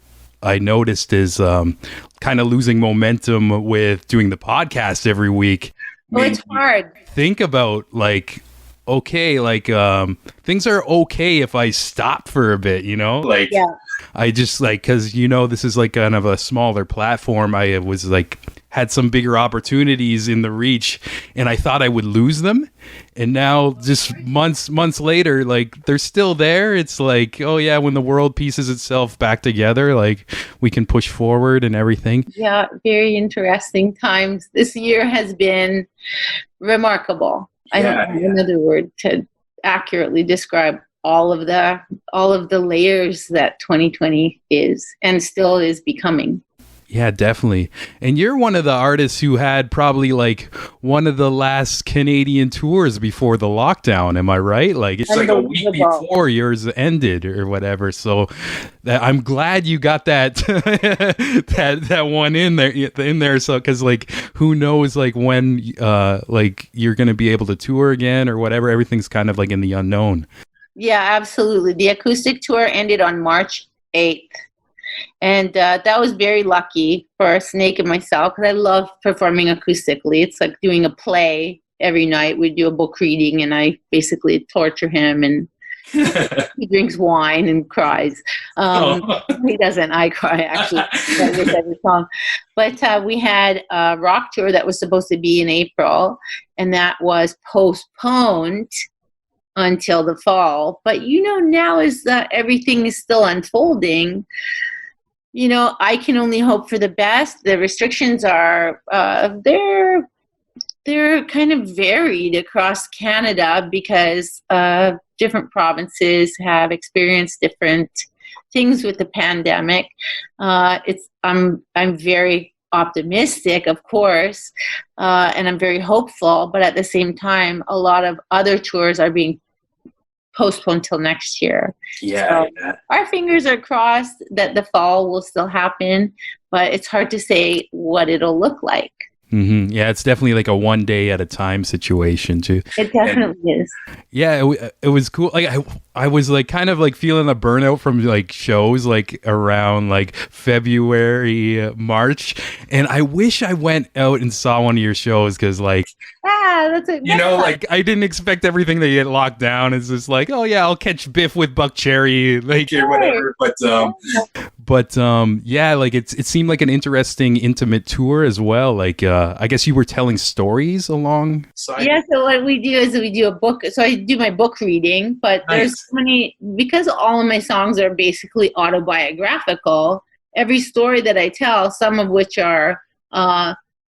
I noticed is kind of losing momentum with doing the podcast every week. Oh, it's hard. Think about like, okay, like things are okay if I stop for a bit, you know? Like, yeah. I just like, because you know, this is like kind of a smaller platform. I was like had some bigger opportunities in the reach, and I thought I would lose them, and now just months later, like they're still there. It's like, oh yeah, when the world pieces itself back together, like we can push forward and everything. Yeah, very interesting times. This year has been remarkable. I don't have another word to accurately describe all of the layers that 2020 is and still is becoming. Yeah, definitely. And you're one of the artists who had probably like one of the last Canadian tours before the lockdown. Am I right? Like it's like a week before yours ended or whatever. So I'm glad you got that that one in there. So because like who knows like when like you're gonna be able to tour again or whatever. Everything's kind of like in the unknown. Yeah, absolutely. The acoustic tour ended on March 8th. And that was very lucky for Snake and myself, because I love performing acoustically. It's like doing a play every night. We do a book reading, and I basically torture him, and he drinks wine and cries. He doesn't. I cry, actually, with every song. But we had a rock tour that was supposed to be in April, and that was postponed until the fall. But, you know, now as everything is still unfolding, you know, I can only hope for the best. The restrictions are, they're kind of varied across Canada because different provinces have experienced different things with the pandemic. I'm very optimistic, of course, and I'm very hopeful, but at the same time, a lot of other tours are being postponed till next year. Yeah, so our fingers are crossed that the fall will still happen, but it's hard to say what it'll look like. Mm-hmm. Yeah, it's definitely like a one day at a time situation too. It definitely is. Yeah, it was cool. Like I was like kind of like feeling a burnout from like shows like around like February, March, and I wish I went out and saw one of your shows because like that's it. You know, like I didn't expect everything to get locked down. It's just like, oh yeah, I'll catch BIF with Buck Cherry, like or whatever. But yeah, like it seemed like an interesting, intimate tour as well. Like I guess you were telling stories along. Yeah, so what we do is we do a book. So I do my book reading, but there's so many, because all of my songs are basically autobiographical. Every story that I tell, some of which are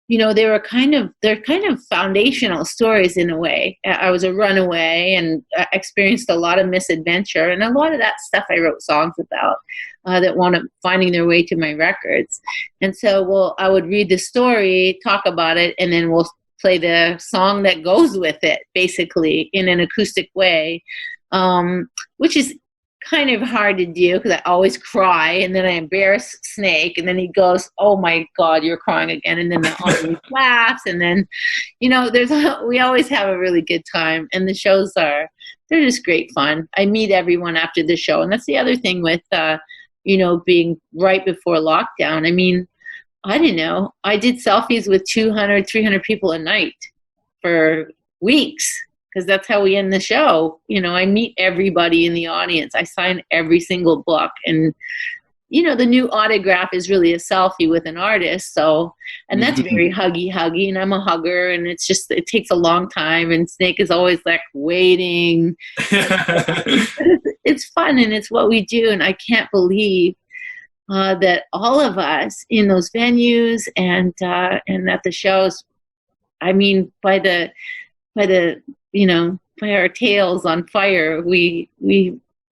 they're kind of foundational stories in a way. I was a runaway and experienced a lot of misadventure, and a lot of that stuff I wrote songs about that wound up finding their way to my records. And so, I would read the story, talk about it, and then we'll play the song that goes with it, basically in an acoustic way, which is kind of hard to do because I always cry, and then I embarrass Snake, and then he goes, "Oh my God, you're crying again," and then the audience laughs, and then we always have a really good time, and the shows they're just great fun. I meet everyone after the show, and that's the other thing with being right before lockdown. I mean, I don't know, I did selfies with 200, 300 people a night for weeks, because that's how we end the show. I meet everybody in the audience. I sign every single book. And, the new autograph is really a selfie with an artist. So, and that's very huggy, and I'm a hugger, and it takes a long time. And Snake is always like waiting. It's fun, and it's what we do. And I can't believe that all of us in those venues and at the shows, I mean, by our tails on fire, we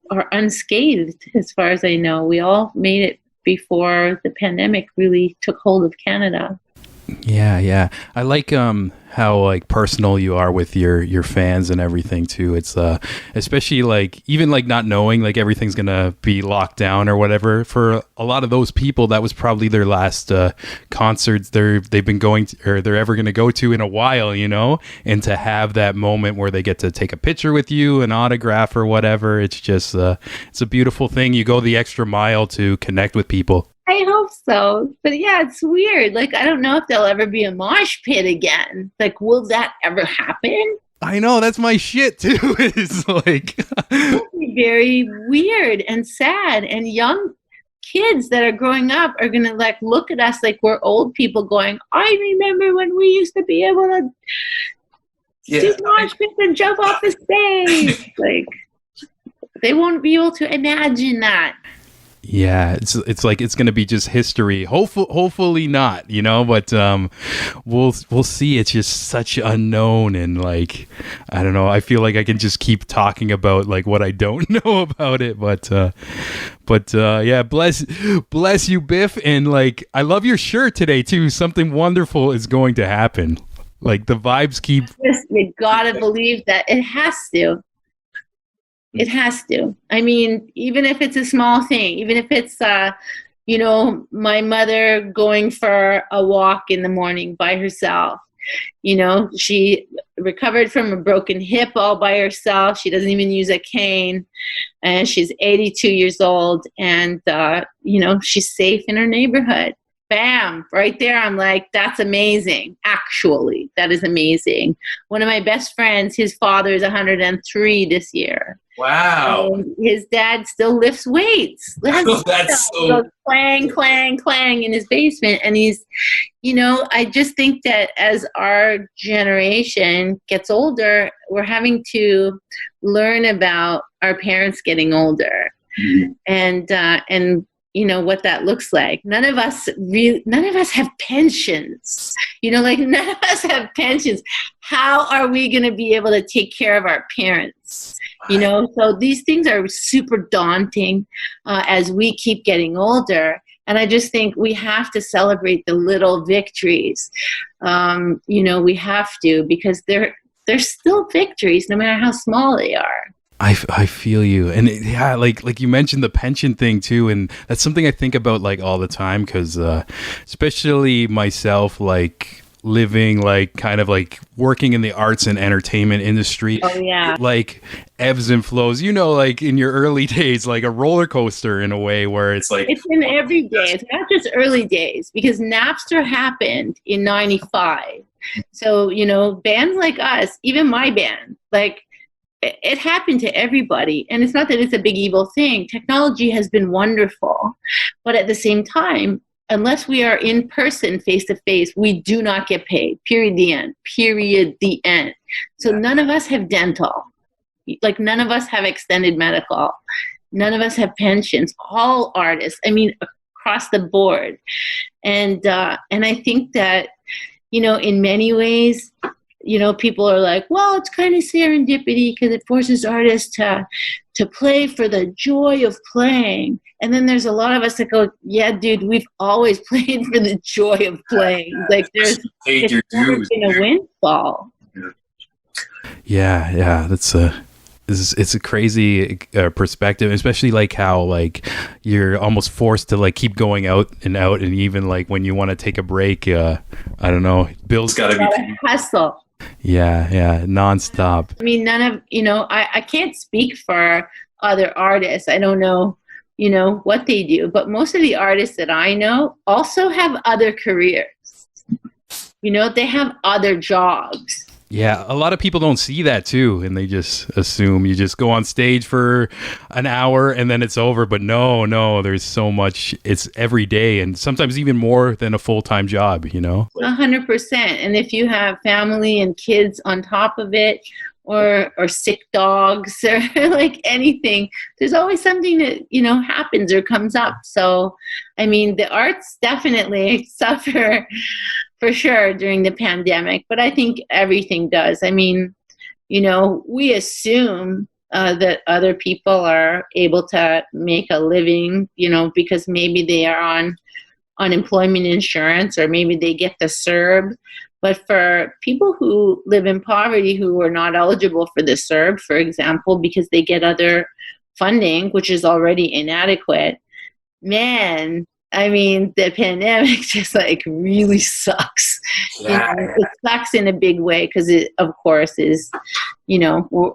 are unscathed as far as I know. We all made it before the pandemic really took hold of Canada. Yeah. I like how like personal you are with your fans and everything too. It's especially like even like not knowing like everything's gonna be locked down or whatever. For a lot of those people, that was probably their last concerts they've been going to, or they're ever gonna go to in a while, and to have that moment where they get to take a picture with you, an autograph or whatever, it's just it's a beautiful thing. You go the extra mile to connect with people. I hope so. But yeah, it's weird. Like, I don't know if there'll ever be a mosh pit again. Like, will that ever happen? I know, that's my shit too. It's like it'll be very weird and sad. And young kids that are growing up are gonna like look at us like we're old people going, I remember when we used to be able to do mosh pits and jump off the stage. Like, they won't be able to imagine that. Yeah, it's like it's gonna be just history. Hopefully not, but we'll see. It's just such unknown, and like I don't know. I feel like I can just keep talking about like what I don't know about it, but yeah, bless you, Biff, and like I love your shirt today too. Something wonderful is going to happen. Like the vibes keep. You gotta believe that it has to. It has to. I mean, even if it's a small thing, even if it's, my mother going for a walk in the morning by herself. She recovered from a broken hip all by herself. She doesn't even use a cane. And she's 82 years old. And, she's safe in her neighborhood. Bam, right there. I'm like, that's amazing. Actually, that is amazing. One of my best friends, his father is 103 this year. Wow. And his dad still lifts weights. That's so goes clang, clang, clang in his basement. And he's, I just think that as our generation gets older, we're having to learn about our parents getting older. Mm-hmm. And what that looks like. None of us have pensions. None of us have pensions. How are we going to be able to take care of our parents? So these things are super daunting as we keep getting older. And I just think we have to celebrate the little victories. We have to, because they're still victories, no matter how small they are. I feel you. And yeah, like you mentioned the pension thing too. And that's something I think about like all the time, because especially myself, like living like kind of like working in the arts and entertainment industry. Oh yeah. Like ebbs and flows, like in your early days, like a roller coaster in a way, where it's like it's in every day. It's not just early days, because Napster happened in 95. So, bands like us, even my band, like it happened to everybody. And it's not that it's a big evil thing. Technology has been wonderful. But at the same time, unless we are in person, face to face, we do not get paid. Period. The end. Period. The end. So none of us have dental. Like none of us have extended medical. None of us have pensions. All artists, across the board. And I think that, in many ways, people are like, well, it's kind of serendipity because it forces artists to play for the joy of playing. And then there's a lot of us that go, yeah, dude, we've always played for the joy of playing. Like it's never been a windfall. Yeah, it's a crazy perspective, especially like how like you're almost forced to like keep going out, and even like when you want to take a break, I don't know, bills gotta be hustle. Yeah, nonstop. I mean, none of I can't speak for other artists. I don't know what they do, but most of the artists that I know also have other careers. They have other jobs. Yeah, a lot of people don't see that too, and they just assume you just go on stage for an hour and then it's over. But no, there's so much. It's every day, and sometimes even more than a full-time job, 100%. And if you have family and kids on top of it, or sick dogs, or like anything, there's always something that happens or comes up. So, I mean, the arts definitely suffer for sure during the pandemic, but I think everything does. I mean, we assume that other people are able to make a living, because maybe they are on unemployment insurance, or maybe they get the CERB. But for people who live in poverty, who are not eligible for the CERB, for example, because they get other funding, which is already inadequate, man, I mean, the pandemic just like really sucks. Yeah. It sucks in a big way because it, of course, is,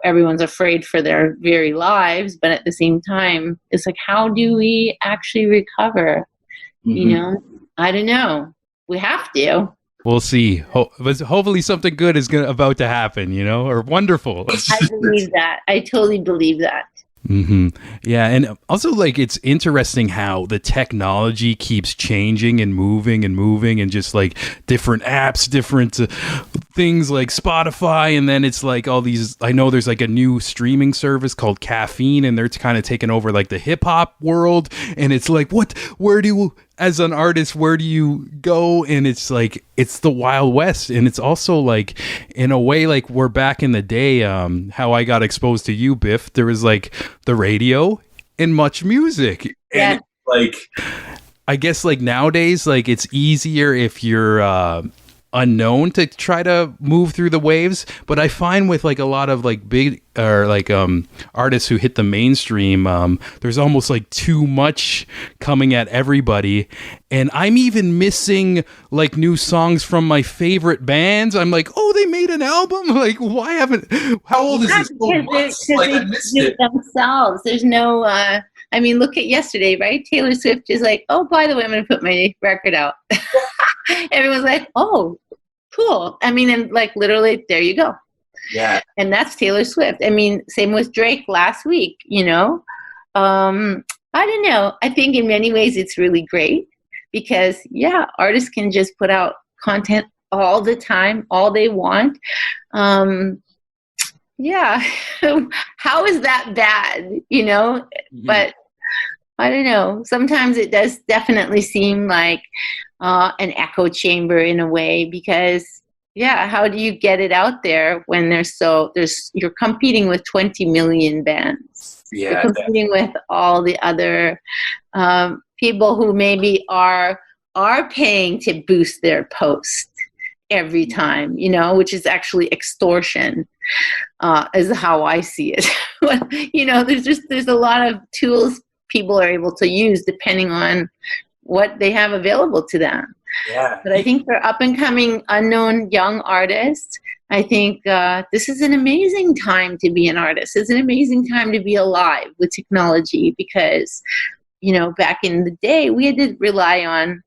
everyone's afraid for their very lives. But at the same time, it's like, how do we actually recover? Mm-hmm. I don't know. We have to. We'll see. Hopefully something good is about to happen, or wonderful. I believe that. I totally believe that. Mm-hmm. Yeah, and also like it's interesting how the technology keeps changing and moving, and just like different apps, different things like Spotify, and then it's like all these. I know there's like a new streaming service called Caffeine, and they're kind of taking over like the hip hop world, and it's like, as an artist, where do you go? And it's like, it's the Wild West. And it's also like, in a way, like we're back in the day, how I got exposed to you, Biff. There was like the radio and much music. Yeah. And like, I guess like nowadays, like it's easier if you're unknown to try to move through the waves. But I find with like a lot of like big or like artists who hit the mainstream, there's almost like too much coming at everybody, and I'm even missing like new songs from my favorite bands. I'm like, oh, they made an album. Like, why haven't? How old is this? Because they do it themselves. There's no. I mean, look at yesterday, right? Taylor Swift is like, oh, by the way, I'm going to put my record out. Everyone's like, oh, cool. I mean, and like literally, there you go. Yeah. And that's Taylor Swift. I mean, same with Drake last week, I don't know. I think in many ways it's really great because, yeah, artists can just put out content all the time, all they want. Yeah. How is that bad, Mm-hmm. But I don't know. Sometimes it does definitely seem like an echo chamber in a way because, yeah, how do you get it out there when you're competing with 20 million bands. Yeah. You're competing with all the other people who maybe are paying to boost their post every time, which is actually extortion, is how I see it. There's a lot of tools people are able to use depending on what they have available to them. Yeah. But I think for up and coming unknown young artists, I think this is an amazing time to be an artist. It's an amazing time to be alive with technology because, back in the day, we had to rely on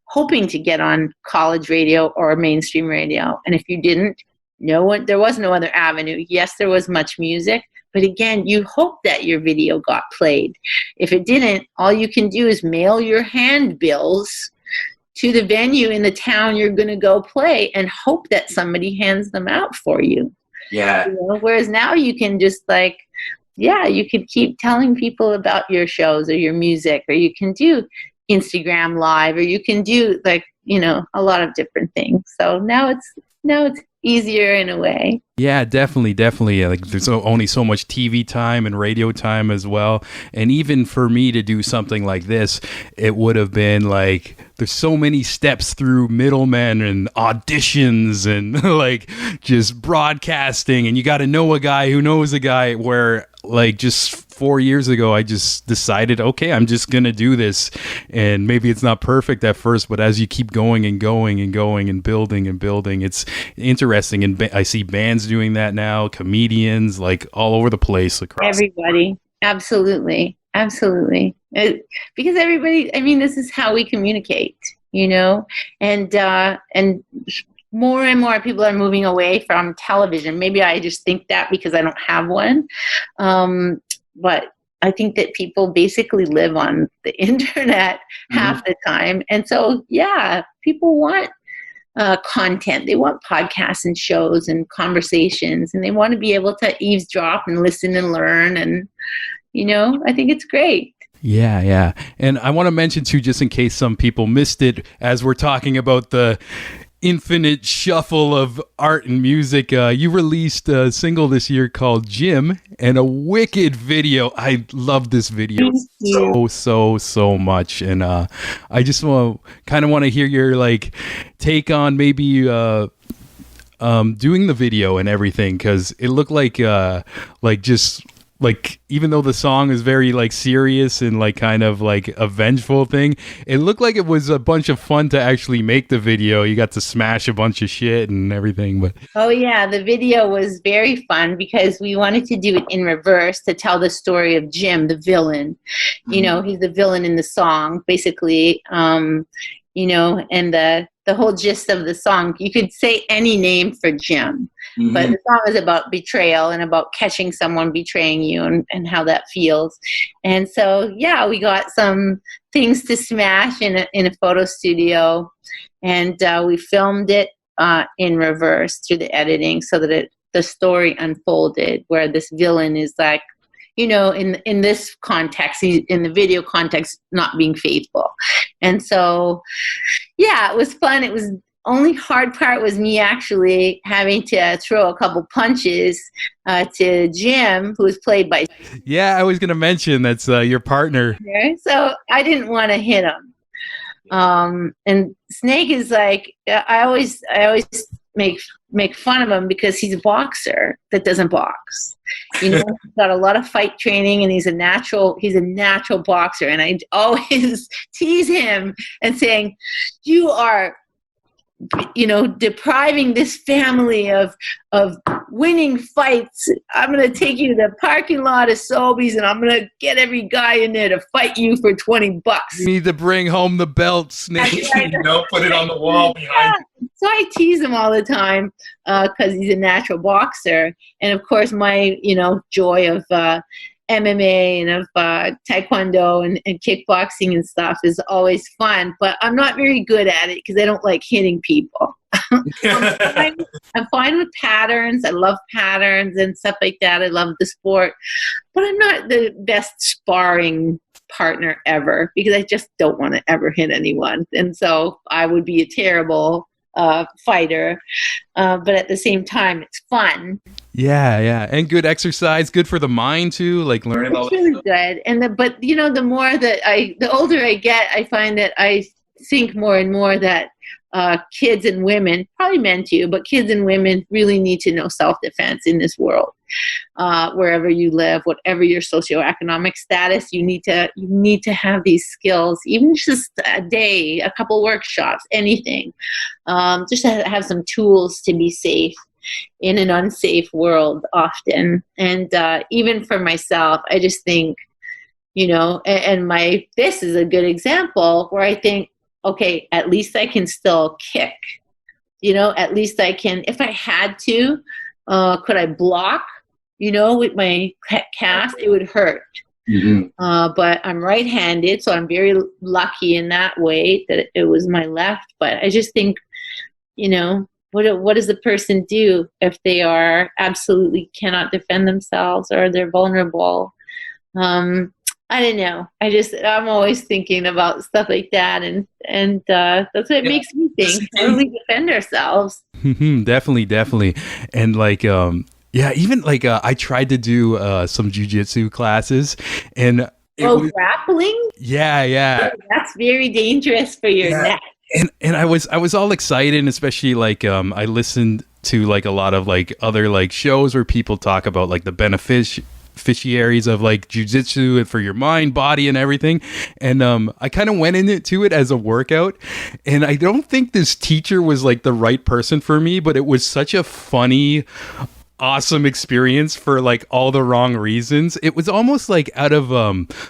hoping to get on college radio or mainstream radio. And if you didn't, there was no other avenue. Yes, there was much music, but again, you hope that your video got played. If it didn't, all you can do is mail your handbills to the venue in the town you're going to go play and hope that somebody hands them out for you. Yeah. Whereas now you can just you can keep telling people about your shows or your music, or you can do Instagram Live, or you can do like, you know, a lot of different things. So now it's easier in a way. Yeah, definitely. Like there's only so much TV time and radio time as well. And even for me to do something like this, it would have been like, there's so many steps through middlemen and auditions and like just broadcasting, and you got to know a guy who knows a guy, where like just 4 years ago, I just decided, okay, I'm just going to do this. And maybe it's not perfect at first, but as you keep going and going and going and building, it's interesting. And I see bands doing that now, comedians, like all over the place across everybody. Absolutely. Because everybody, I mean, this is how we communicate, you know, and more and more people are moving away from television. Maybe I just think that because I don't have one. But I think that people basically live on the internet half the time. And so, yeah, people want content. They want podcasts and shows and conversations, and they want to be able to eavesdrop and listen and learn. And, you know, I think it's great. Yeah. And I want to mention too, just in case some people missed it, as we're talking about the infinite shuffle of art and music, you released a single this year called Jim, and a wicked video. I love this video so much, and I just want to hear your like take on maybe doing the video and everything, because it looked like just like, even though the song is very like serious and like kind of like a vengeful thing, it looked like it was a bunch of fun to actually make the video. You got to smash a bunch of shit and everything. But oh yeah, the video was very fun because we wanted to do it in reverse to tell the story of Jim, the villain. You know, he's the villain in the song, basically. You know, and the whole gist of the song, you could say any name for Jim, but the song is about betrayal and about catching someone betraying you and how that feels. And so, yeah, we got some things to smash in a photo studio, and we filmed it in reverse through the editing so that the story unfolded, where this villain is like, you know, in this context, in the video context, not being faithful. And so, yeah, it was fun. It was only hard part was me actually having to throw a couple punches to Jim, who was played by. Yeah, I was going to mention that's your partner. So I didn't want to hit him. And Snake is like, I always make fun of him because he's a boxer that doesn't box. You know, he's got a lot of fight training, and he's a natural boxer. And I always tease him and saying, you are, you know, depriving this family of winning fights. I'm going to take you to the parking lot of Sobeys, and I'm going to get every guy in there to fight you for $20. You need to bring home the belt, Snake. You know, put it on the wall behind you. So I tease him all the time because he's a natural boxer. And of course, my, you know, joy of MMA and of taekwondo and kickboxing and stuff is always fun, but I'm not very good at it because I don't like hitting people. I'm fine with patterns. I love patterns and stuff like that. I love the sport, but I'm not the best sparring partner ever because I just don't want to ever hit anyone. And so I would be a terrible fighter, but at the same time, it's fun. Yeah, and good exercise, good for the mind too, like learning all. It's really good, and but you know, the older I get, I find that I think more and more that kids and women, probably men too, but kids and women really need to know self-defense in this world. Wherever you live, whatever your socioeconomic status, you need to have these skills, even just a day, a couple workshops, anything, just to have some tools to be safe in an unsafe world often. And even for myself, I just think, you know, and this is a good example where I think, okay, at least I can still kick, you know, at least I can, if I had to, could I block, you know, with my cast, it would hurt. But I'm right-handed, so I'm very lucky in that way that it was my left. But I just think, you know, what does the person do if they are absolutely cannot defend themselves or they're vulnerable? I don't know. I'm always thinking about stuff like that, and that's what makes me think. How do we defend ourselves? Definitely, and like yeah, even like I tried to do some jujitsu classes, and grappling. Yeah. That's very dangerous for your neck. And I was all excited, and especially like I listened to like a lot of like other like shows where people talk about like the beneficiaries of like jiu-jitsu and for your mind, body, and everything. And I kind of went into it as a workout, and I don't think this teacher was like the right person for me, but it was such a funny, awesome experience for like all the wrong reasons. It was almost like out of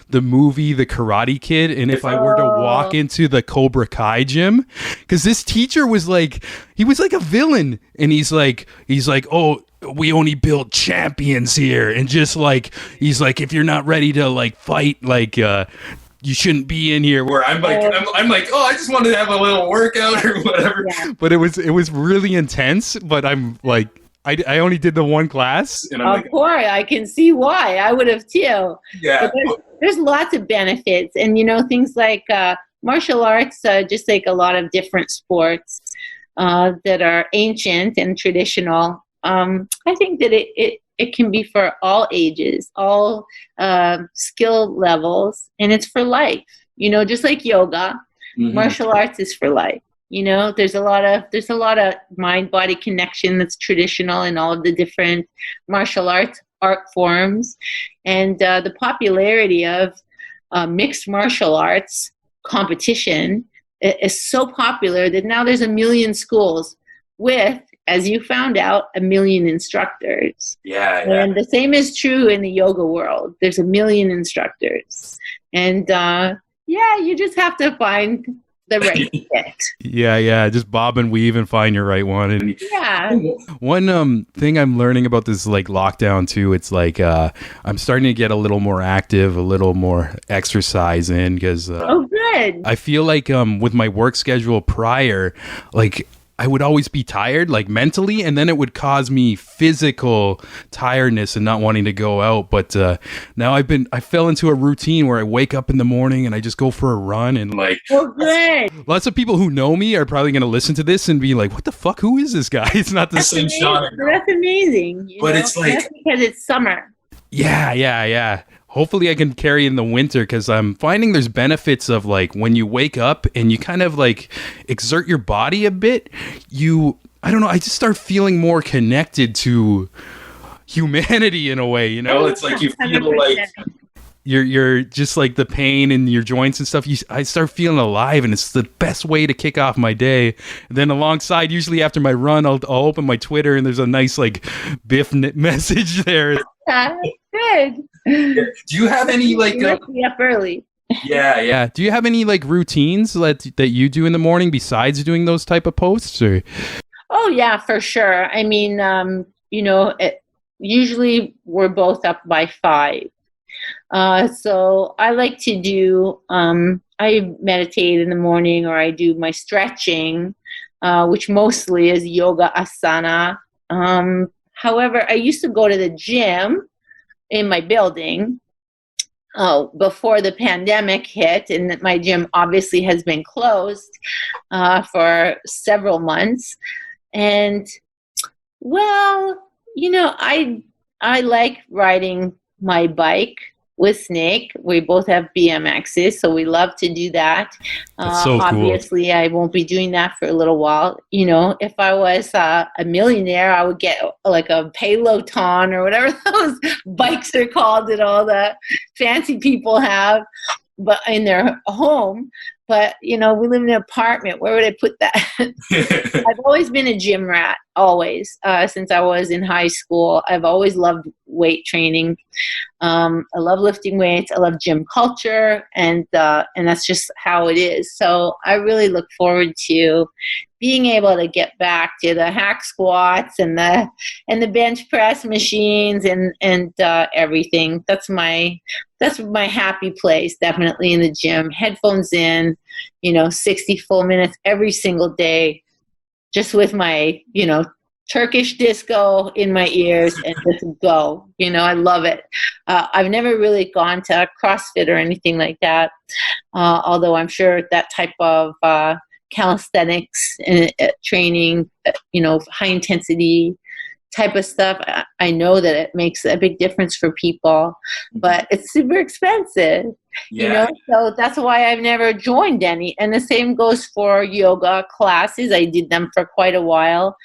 the movie The Karate Kid, and if I were to walk into the Cobra Kai gym, because this teacher was like, he was like a villain, and he's like, oh, we only build champions here, and just like, he's like, if you're not ready to like fight, like you shouldn't be in here. Where I'm like, I'm like, oh, I just wanted to have a little workout or whatever. Yeah. But it was really intense. But I'm like, I only did the one class. And I'm course, I can see why. I would have too. Yeah. There's lots of benefits. And, things like martial arts, just like a lot of different sports that are ancient and traditional. I think that it can be for all ages, all skill levels, and it's for life. Just like yoga, martial arts is for life. There's a lot of mind-body connection that's traditional in all of the different martial arts art forms, and the popularity of mixed martial arts competition is so popular that now there's 1 million schools with, as you found out, 1 million instructors. Yeah. And the same is true in the yoga world. There's 1 million instructors, and you just have to find the right fit. Yeah. Just bob and weave and find your right one. And one thing I'm learning about this like lockdown too, it's like I'm starting to get a little more active, a little more exercise in, because good. I feel like with my work schedule prior, like I would always be tired, like mentally, and then it would cause me physical tiredness and not wanting to go out. But now I fell into a routine where I wake up in the morning and I just go for a run, and like, good. Lots of people who know me are probably going to listen to this and be like, what the fuck? Who is this guy? It's not the same Sean. That's amazing. It's like, that's because it's summer. Yeah. Hopefully I can carry in the winter, because I'm finding there's benefits of like when you wake up and you kind of like exert your body a bit, I don't know, I just start feeling more connected to humanity in a way, It's like you feel 100%. Like you're just like the pain in your joints and stuff. I start feeling alive, and it's the best way to kick off my day. And then alongside, usually after my run, I'll open my Twitter, and there's a nice like BIF message there. Good. Do you have any like me up early? Yeah. Do you have any like routines that you do in the morning besides doing those type of posts? Or? Oh yeah, for sure. I mean, usually we're both up by 5. So I like to do, I meditate in the morning, or I do my stretching, which mostly is yoga asana. However, I used to go to the gym in my building before the pandemic hit, and my gym obviously has been closed for several months. And well, I like riding my bike with Snake. We both have BMXs, so we love to do that. That's so cool. Obviously, I won't be doing that for a little while. If I was a millionaire, I would get like a Peloton or whatever those bikes are called that all the fancy people have, but in their home. But, we live in an apartment. Where would I put that? I've always been a gym rat, always. Since I was in high school, I've always loved weight training. I love lifting weights. I love gym culture, and that's just how it is. So I really look forward to being able to get back to the hack squats and the bench press machines and everything. That's my happy place, definitely in the gym. Headphones in, 60 full minutes every single day, just with my, Turkish disco in my ears and just go. You know, I love it. I've never really gone to CrossFit or anything like that, although I'm sure that type of calisthenics and training, you know, high intensity type of stuff, I know that it makes a big difference for people, but it's super expensive. You know, so that's why I've never joined any. And the same goes for yoga classes. I did them for quite a while.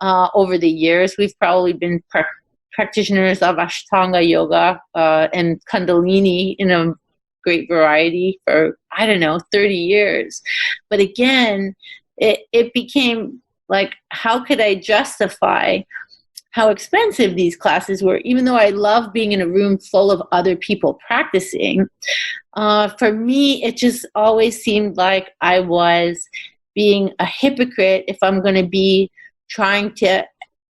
Over the years, we've probably been practitioners of Ashtanga yoga and Kundalini in a great variety for, I don't know, 30 years. But again, it became like, how could I justify how expensive these classes were, even though I love being in a room full of other people practicing. For me, it just always seemed like I was being a hypocrite if I'm going to be trying to,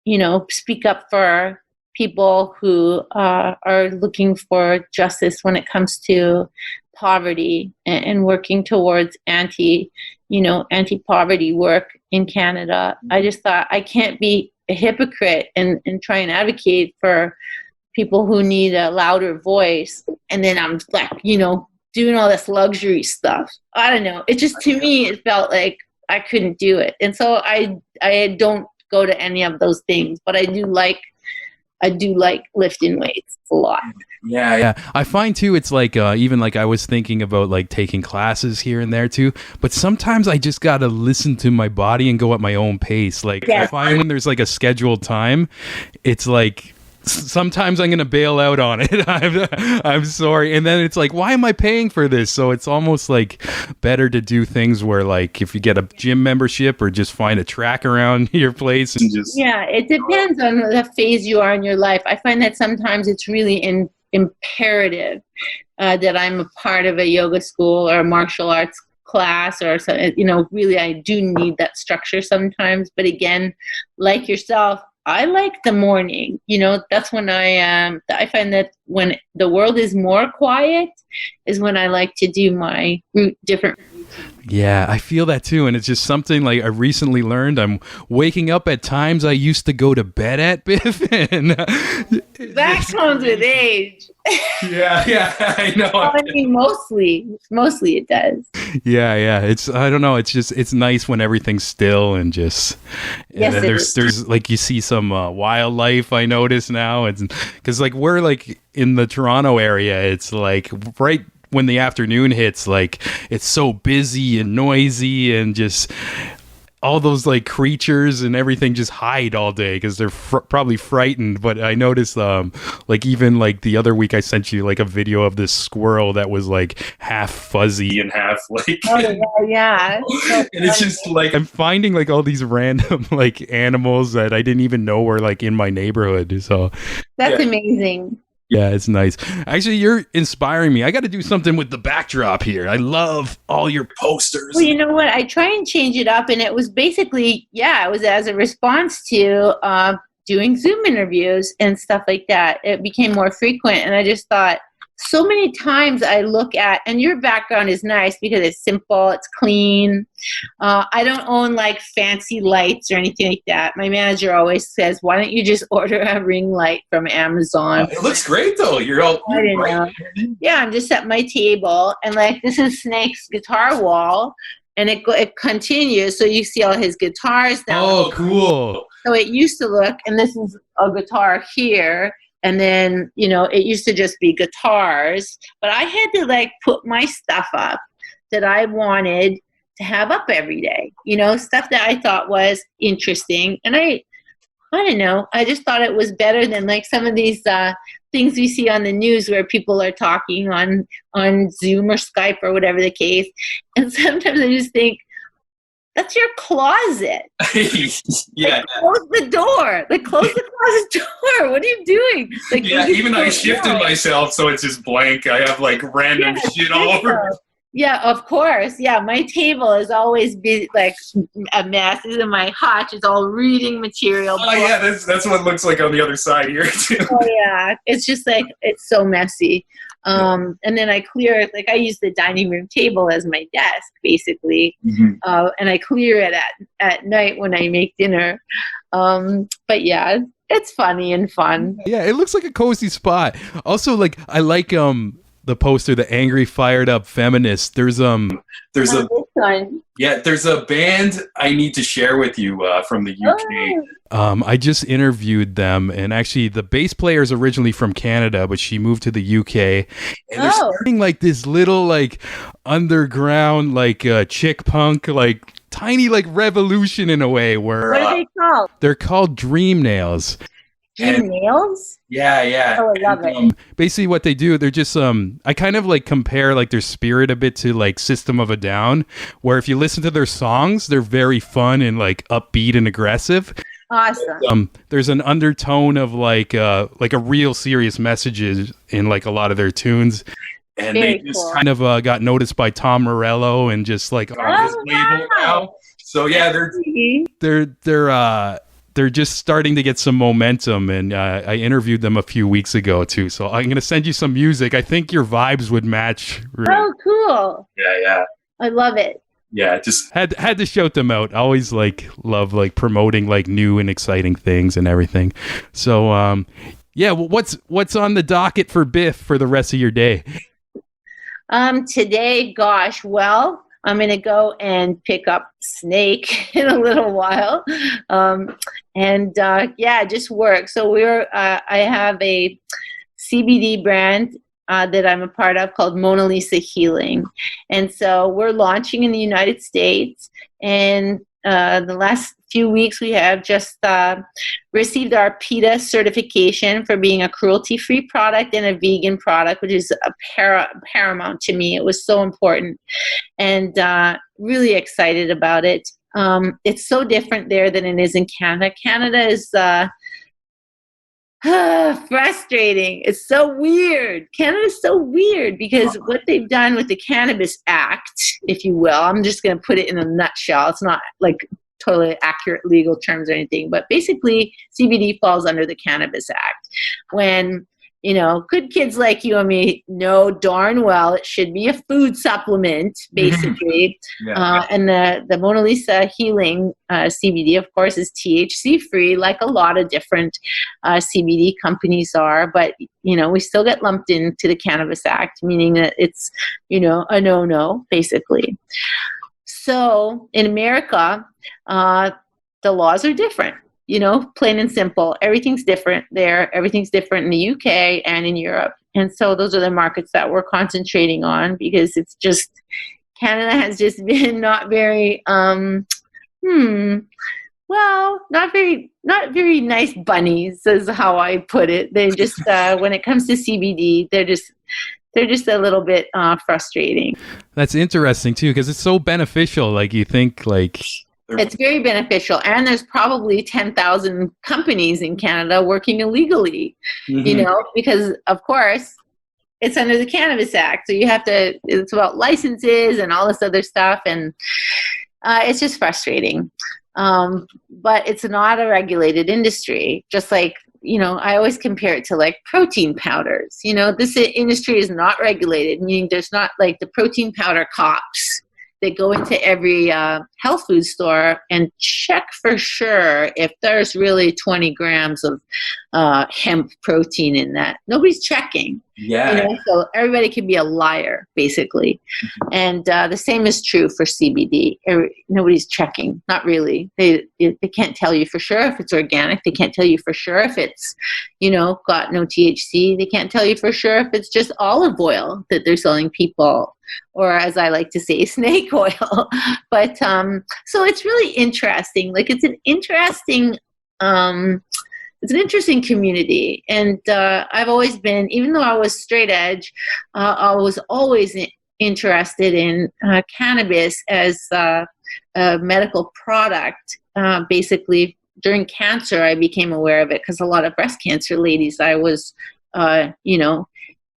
you know, speak up for people who are looking for justice when it comes to poverty and working towards anti-poverty work in Canada. I just thought I can't be a hypocrite and try and advocate for people who need a louder voice, and then I'm like, you know, doing all this luxury stuff. I don't know. It just, to me, it felt like I couldn't do it. And so I don't go to any of those things, but I do like lifting weights a lot. Yeah. I find too, it's like, even like I was thinking about like taking classes here and there too, but sometimes I just got to listen to my body and go at my own pace. Like I find when there's like a scheduled time, it's like, sometimes I'm going to bail out on it. I'm sorry. And then it's like, why am I paying for this? So it's almost like better to do things where, like, if you get a gym membership or just find a track around your place and just. Yeah, it depends on the phase you are in your life. I find that sometimes it's really imperative that I'm a part of a yoga school or a martial arts class or something. You know, really, I do need that structure sometimes. But again, like yourself, I like the morning. You know, that's when I find that when the world is more quiet is when I like to do my different. Yeah, I feel that too. And it's just something like I recently learned. I'm waking up at times I used to go to bed at, BIF. And that comes with age. Yeah, I know. I mean, mostly it does. Yeah. It's, I don't know. It's just, it's nice when everything's still and just, yes, and then there's like, you see some wildlife I notice now. It's because like, we're like in the Toronto area, it's like right when the afternoon hits, like it's so busy and noisy and just all those like creatures and everything just hide all day because they're probably frightened. But I noticed like even like the other week I sent you like a video of this squirrel that was like half fuzzy and half like yeah. And it's just like I'm finding like all these random like animals that I didn't even know were like in my neighborhood. So that's amazing. Yeah, it's nice. Actually, you're inspiring me. I got to do something with the backdrop here. I love all your posters. Well, you know what? I try and change it up, and it was basically, it was as a response to doing Zoom interviews and stuff like that. It became more frequent, and I just thought, so many times I look at, and your background is nice because it's simple, it's clean. I don't own like fancy lights or anything like that. My manager always says, why don't you just order a ring light from Amazon? It looks great though. You're all right. Yeah, I'm just at my table, and like this is Snake's guitar wall, and it continues. So you see all his guitars now. Oh, cool. So it used to look, and this is a guitar here. And then, you know, it used to just be guitars, but I had to like put my stuff up that I wanted to have up every day, you know, stuff that I thought was interesting. And I don't know, I just thought it was better than like some of these things we see on the news where people are talking on Zoom or Skype or whatever the case. And sometimes I just think, that's your closet. Yeah. Close the door. Close the closet door. What are you doing? Like, yeah, even I shifted myself so it's just blank. I have like random shit all over. Yeah, of course. Yeah, my table is always like a mess. This is my hutch. It's all reading material. Oh yeah, that's what it looks like on the other side here too. Oh yeah, it's just like it's so messy. And then I clear it, like I use the dining room table as my desk, basically. And I clear it at night when I make dinner. But yeah, it's funny and fun. Yeah, it looks like a cozy spot. Also, like I like the poster, the angry, fired up feminist. There's a band I need to share with you from the UK. I just interviewed them, and actually the bass player is originally from Canada, but she moved to the UK, and they're starting like this little like underground like chick punk like tiny like revolution in a way where what are they called? They're called Dream Nails. Dream Nails? Yeah. Oh, I love it. Basically what they do, they're just I kind of like compare like their spirit a bit to like System of a Down, where if you listen to their songs, they're very fun and like upbeat and aggressive. Awesome. There's an undertone of like a real serious messages in like a lot of their tunes. And Very they just cool. kind of got noticed by Tom Morello and just like on his label now. So yeah, they're just starting to get some momentum, and I interviewed them a few weeks ago too. So I'm gonna send you some music. I think your vibes would match. Oh, cool! Yeah. I love it. Yeah, just had to shout them out. I always love promoting like new and exciting things and everything. So yeah, well, what's on the docket for BIF for the rest of your day? Today, gosh, well, I'm going to go and pick up Snake in a little while. Yeah, just work. So I have a CBD brand that I'm a part of called Mona Lisa Healing. And so we're launching in the United States. And the last few weeks, we have just received our PETA certification for being a cruelty-free product and a vegan product, which is paramount to me. It was so important, and really excited about it. It's so different there than it is in Canada. Canada is frustrating. It's so weird. Canada's so weird because what they've done with the Cannabis Act, if you will, I'm just going to put it in a nutshell. It's not like totally accurate legal terms or anything, but basically CBD falls under the Cannabis Act. When, good kids like you and me know darn well it should be a food supplement, basically. And the Mona Lisa Healing CBD, of course, is THC free, like a lot of different CBD companies are. But, we still get lumped into the Cannabis Act, meaning that it's, a no-no, basically. So in America, the laws are different, plain and simple. Everything's different there. Everything's different in the UK and in Europe. And so those are the markets that we're concentrating on because it's just, Canada has just been not very, not very nice bunnies is how I put it. They just, when it comes to CBD, they're just a little bit frustrating. That's interesting too, because it's so beneficial. Like you think it's very beneficial, and there's probably 10,000 companies in Canada working illegally, because of course it's under the Cannabis Act. So it's about licenses and all this other stuff. And it's just frustrating. But it's not a regulated industry, just like, I always compare it to like protein powders. This industry is not regulated, meaning there's not like the protein powder cops that go into every health food store and check for sure if there's really 20 grams of hemp protein in that. Nobody's checking. Yeah. So everybody can be a liar, basically. And the same is true for CBD. Nobody's checking. Not really. They can't tell you for sure if it's organic. They can't tell you for sure if it's, got no THC. They can't tell you for sure if it's just olive oil that they're selling people, or as I like to say, snake oil. But so it's really interesting. Like it's an interesting community. And I've always been, even though I was straight edge, I was always interested in cannabis as a medical product. Basically, during cancer, I became aware of it because a lot of breast cancer ladies I was,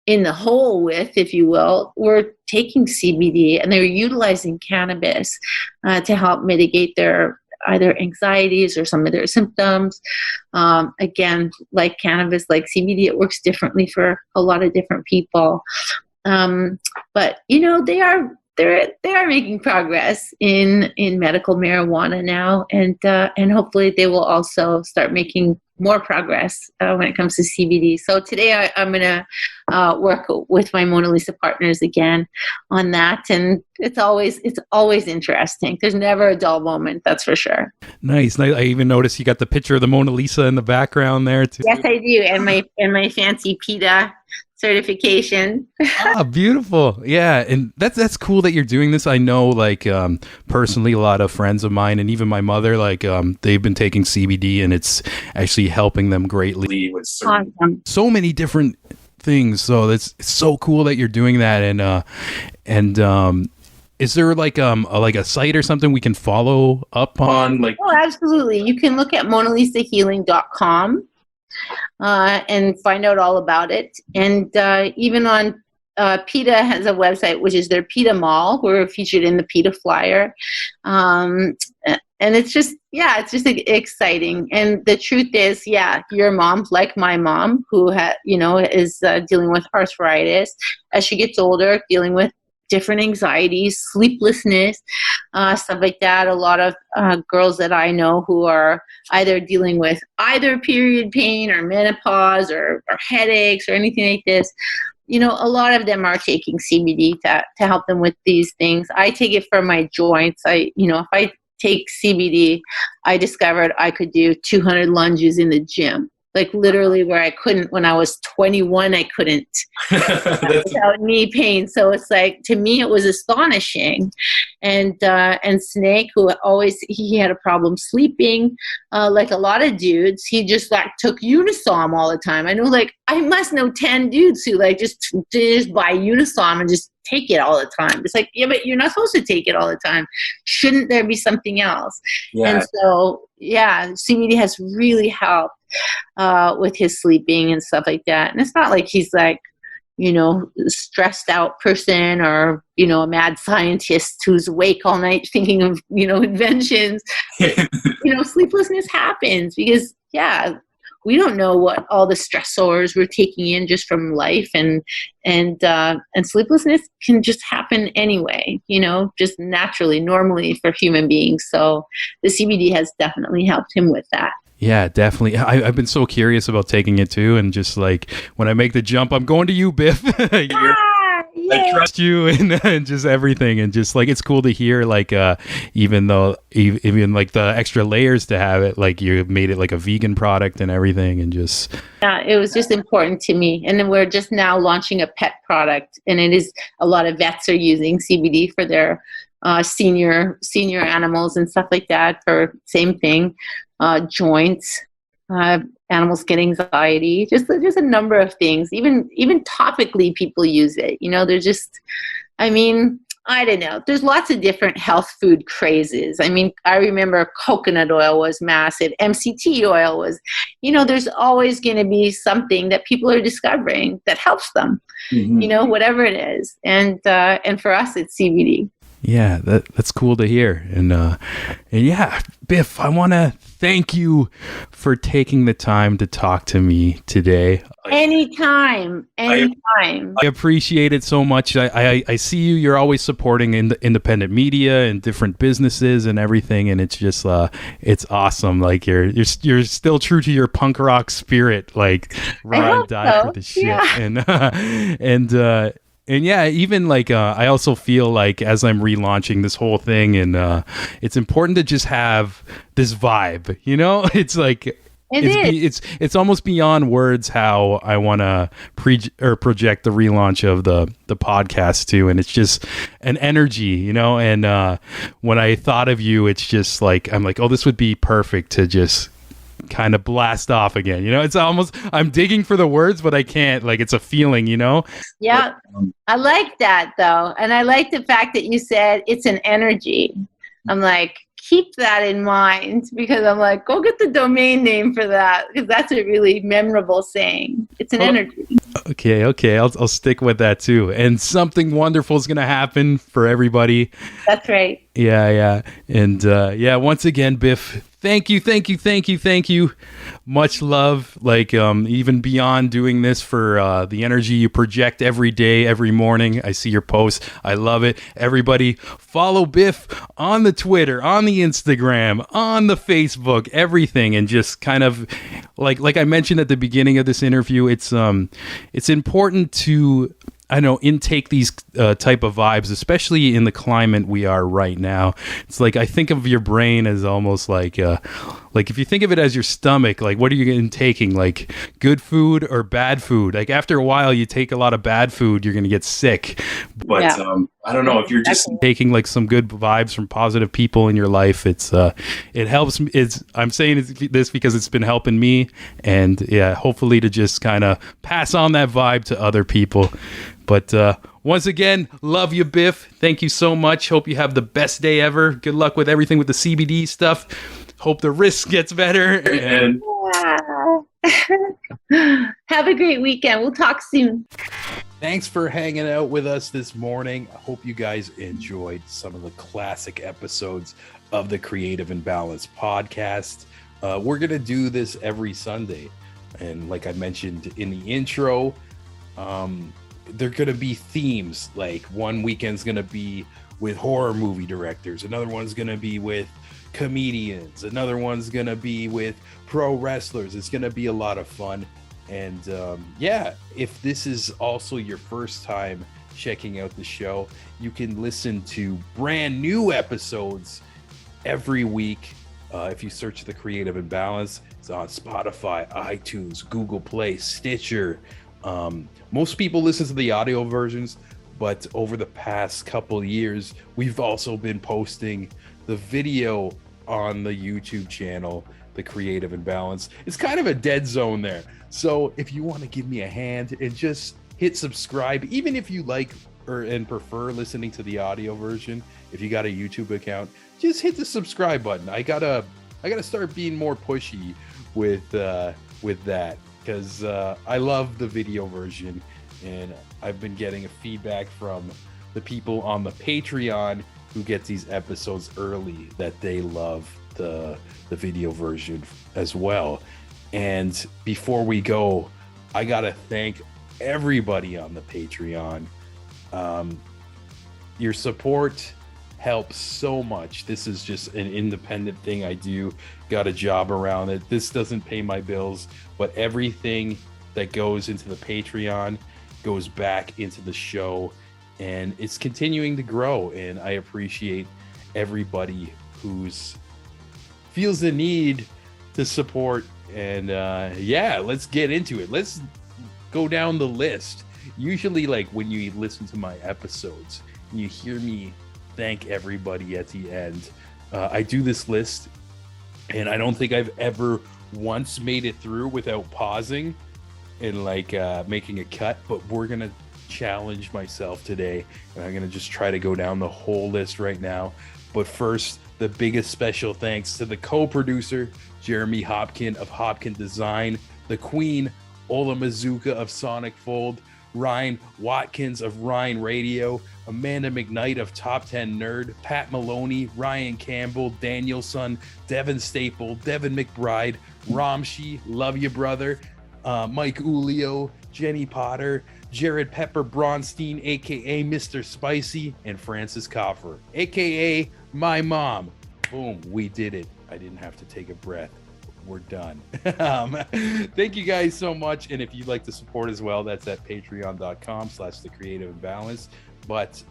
in the hole with, if you will, were taking CBD, and they were utilizing cannabis to help mitigate their either anxieties or some of their symptoms. Again, like cannabis, like CBD, it works differently for a lot of different people. But they are making progress in medical marijuana now, and hopefully they will also start making more progress when it comes to CBD. So today I'm going to work with my Mona Lisa partners again on that, and it's always interesting. There's never a dull moment, that's for sure. Nice. I even noticed you got the picture of the Mona Lisa in the background there too. Yes, I do, and my fancy PETA certification. Beautiful. Yeah, and that's cool that you're doing this. I know, like, personally, a lot of friends of mine and even my mother, like, they've been taking CBD, and it's actually helping them greatly with Awesome. so many different things. So it's so cool that you're doing that. And is there like a site or something we can follow up on? Like, oh, absolutely. You can look at MonaLisaHealing.com. And find out all about it. And even on PETA has a website, which is their PETA Mall. We're featured in the PETA flyer. And it's just exciting. And the truth is, your mom, like my mom, who is dealing with arthritis, as she gets older, dealing with different anxieties, sleeplessness, stuff like that. A lot of girls that I know who are either dealing with either period pain or menopause or headaches or anything like this, a lot of them are taking CBD to help them with these things. I take it for my joints. If I take CBD, I discovered I could do 200 lunges in the gym. Like literally where I couldn't when I was 21, I couldn't without knee pain. So it's like, to me, it was astonishing. And Snake, who he had a problem sleeping, like a lot of dudes, he just like took Unisom all the time. I know, like, I must know 10 dudes who like just buy Unisom and just take it all the time. It's like, yeah, but you're not supposed to take it all the time. Shouldn't there be something else? Yeah. And so, CBD has really helped with his sleeping and stuff like that. And it's not like he's like, stressed out person or, a mad scientist who's awake all night thinking of, inventions. Sleeplessness happens because, we don't know what all the stressors we're taking in just from life, and sleeplessness can just happen anyway, just naturally, normally for human beings. So the CBD has definitely helped him with that. Yeah, definitely. I've been so curious about taking it too, and just like when I make the jump, I'm going to you, Biff. I trust you and just everything, and just like it's cool to hear, like even like the extra layers to have it, like you made it like a vegan product and everything, and just it was just important to me. And then we're just now launching a pet product, and it is a lot of vets are using CBD for their senior animals and stuff like that for same thing, joints. Animals get anxiety, just a number of things. Even topically, people use it. They're just, I don't know. There's lots of different health food crazes. I remember coconut oil was massive. MCT oil was, there's always going to be something that people are discovering that helps them, whatever it is. And for us, it's CBD. Yeah, that's cool to hear. And yeah, Biff, I want to thank you for taking the time to talk to me today. Anytime. I appreciate it so much. I see you're always supporting independent media and different businesses and everything, and it's just it's awesome. Like you're still true to your punk rock spirit, like ride die for the shit. Yeah. And yeah, even like I also feel like as I'm relaunching this whole thing, and it's important to just have this vibe, It's like it's almost beyond words how I want to project the relaunch of the podcast too, and it's just an energy, And when I thought of you, it's just like I'm like, oh, this would be perfect to just kind of blast off again. It's almost, I'm digging for the words, but I can't, like, it's a feeling, Yeah. I like that though. And I like the fact that you said it's an energy. I'm like, keep that in mind, because I'm like, go get the domain name for that, because that's a really memorable saying. It's an energy. Okay. I'll stick with that too. And something wonderful is going to happen for everybody. That's right. Yeah. And once again, Biff, thank you. Much love. Like, even beyond doing this, for the energy you project every day, every morning. I see your posts. I love it. Everybody follow Biff on the Twitter, on the Instagram, on the Facebook, everything. And just kind of like I mentioned at the beginning of this interview, it's important to, I know, intake these type of vibes, especially in the climate we are right now. It's like, I think of your brain as almost like if you think of it as your stomach, like, what are you intaking? Like, good food or bad food? Like, after a while, you take a lot of bad food, you're going to get sick. But I don't know if you're just taking like some good vibes from positive people in your life. It helps. I'm saying this because it's been helping me, and hopefully to just kind of pass on that vibe to other people. But once again, love you, Biff. Thank you so much. Hope you have the best day ever. Good luck with everything with the CBD stuff. Hope the wrist gets better. And have a great weekend. We'll talk soon. Thanks for hanging out with us this morning. I hope you guys enjoyed some of the classic episodes of the Creative Imbalance podcast. We're going to do this every Sunday. And like I mentioned in the intro, they're going to be themes. Like, one weekend's going to be with horror movie directors. Another one's going to be with comedians. Another one's going to be with pro wrestlers. It's going to be a lot of fun. And if this is also your first time checking out the show, you can listen to brand new episodes every week. If you search the Creative Imbalance, it's on Spotify, iTunes, Google Play, Stitcher. Most people listen to the audio versions, but over the past couple years, we've also been posting the video on the YouTube channel, the Creative Imbalance. It's kind of a dead zone there. So if you want to give me a hand and just hit subscribe, even if you like and prefer listening to the audio version, if you got a YouTube account, just hit the subscribe button. I gotta start being more pushy with that, because I love the video version, and I've been getting a feedback from the people on the Patreon who get these episodes early that they love the video version as well. And before we go, I gotta thank everybody on the Patreon. Your support helps so much. This is just an independent thing I do, got a job around it. This doesn't pay my bills, but everything that goes into the Patreon goes back into the show, and it's continuing to grow. And I appreciate everybody who's feels the need to support. And let's get into it. Let's go down the list. Usually, like, when you listen to my episodes, you hear me thank everybody at the end. I do this list, and I don't think I've ever once made it through without pausing and making a cut. But we're gonna challenge myself today, and I'm gonna just try to go down the whole list right now. But first, the biggest special thanks to the co-producer, Jeremy Hopkin of Hopkin Design, the Queen, Ola Mazuka of Sonic Fold, Ryan Watkins of Ryan Radio, Amanda McKnight of Top 10 Nerd, Pat Maloney, Ryan Campbell, Danielson, Devin Staple, Devin McBride, Ramshi, love you brother, Mike Ulio, Jenny Potter, Jared Pepper Bronstein, aka Mr. Spicy, and Francis Coffer, aka my mom. Boom, we did it. I didn't have to take a breath. We're done. Thank you guys so much. And if you'd like to support as well, that's at patreon.com/thecreativeinbalance. But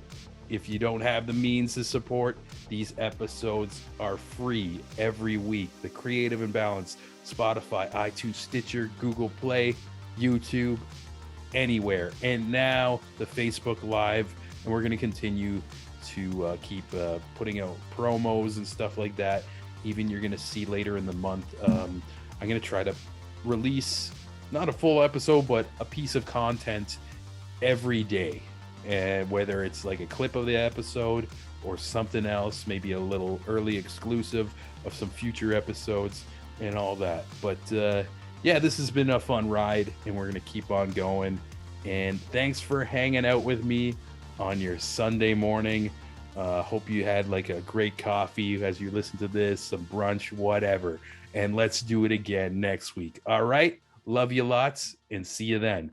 if you don't have the means to support, these episodes are free every week. The Creative Imbalance, Spotify, iTunes, Stitcher, Google Play, YouTube, anywhere. And now the Facebook Live. And we're going to continue to keep putting out promos and stuff like that. Even you're going to see later in the month, I'm going to try to release not a full episode, but a piece of content every day. And whether it's like a clip of the episode or something else, maybe a little early exclusive of some future episodes and all that. But yeah, this has been a fun ride, and we're going to keep on going. And thanks for hanging out with me on your Sunday morning. Hope you had like a great coffee as you listen to this, some brunch, whatever. And let's do it again next week. All right. Love you lots, and see you then.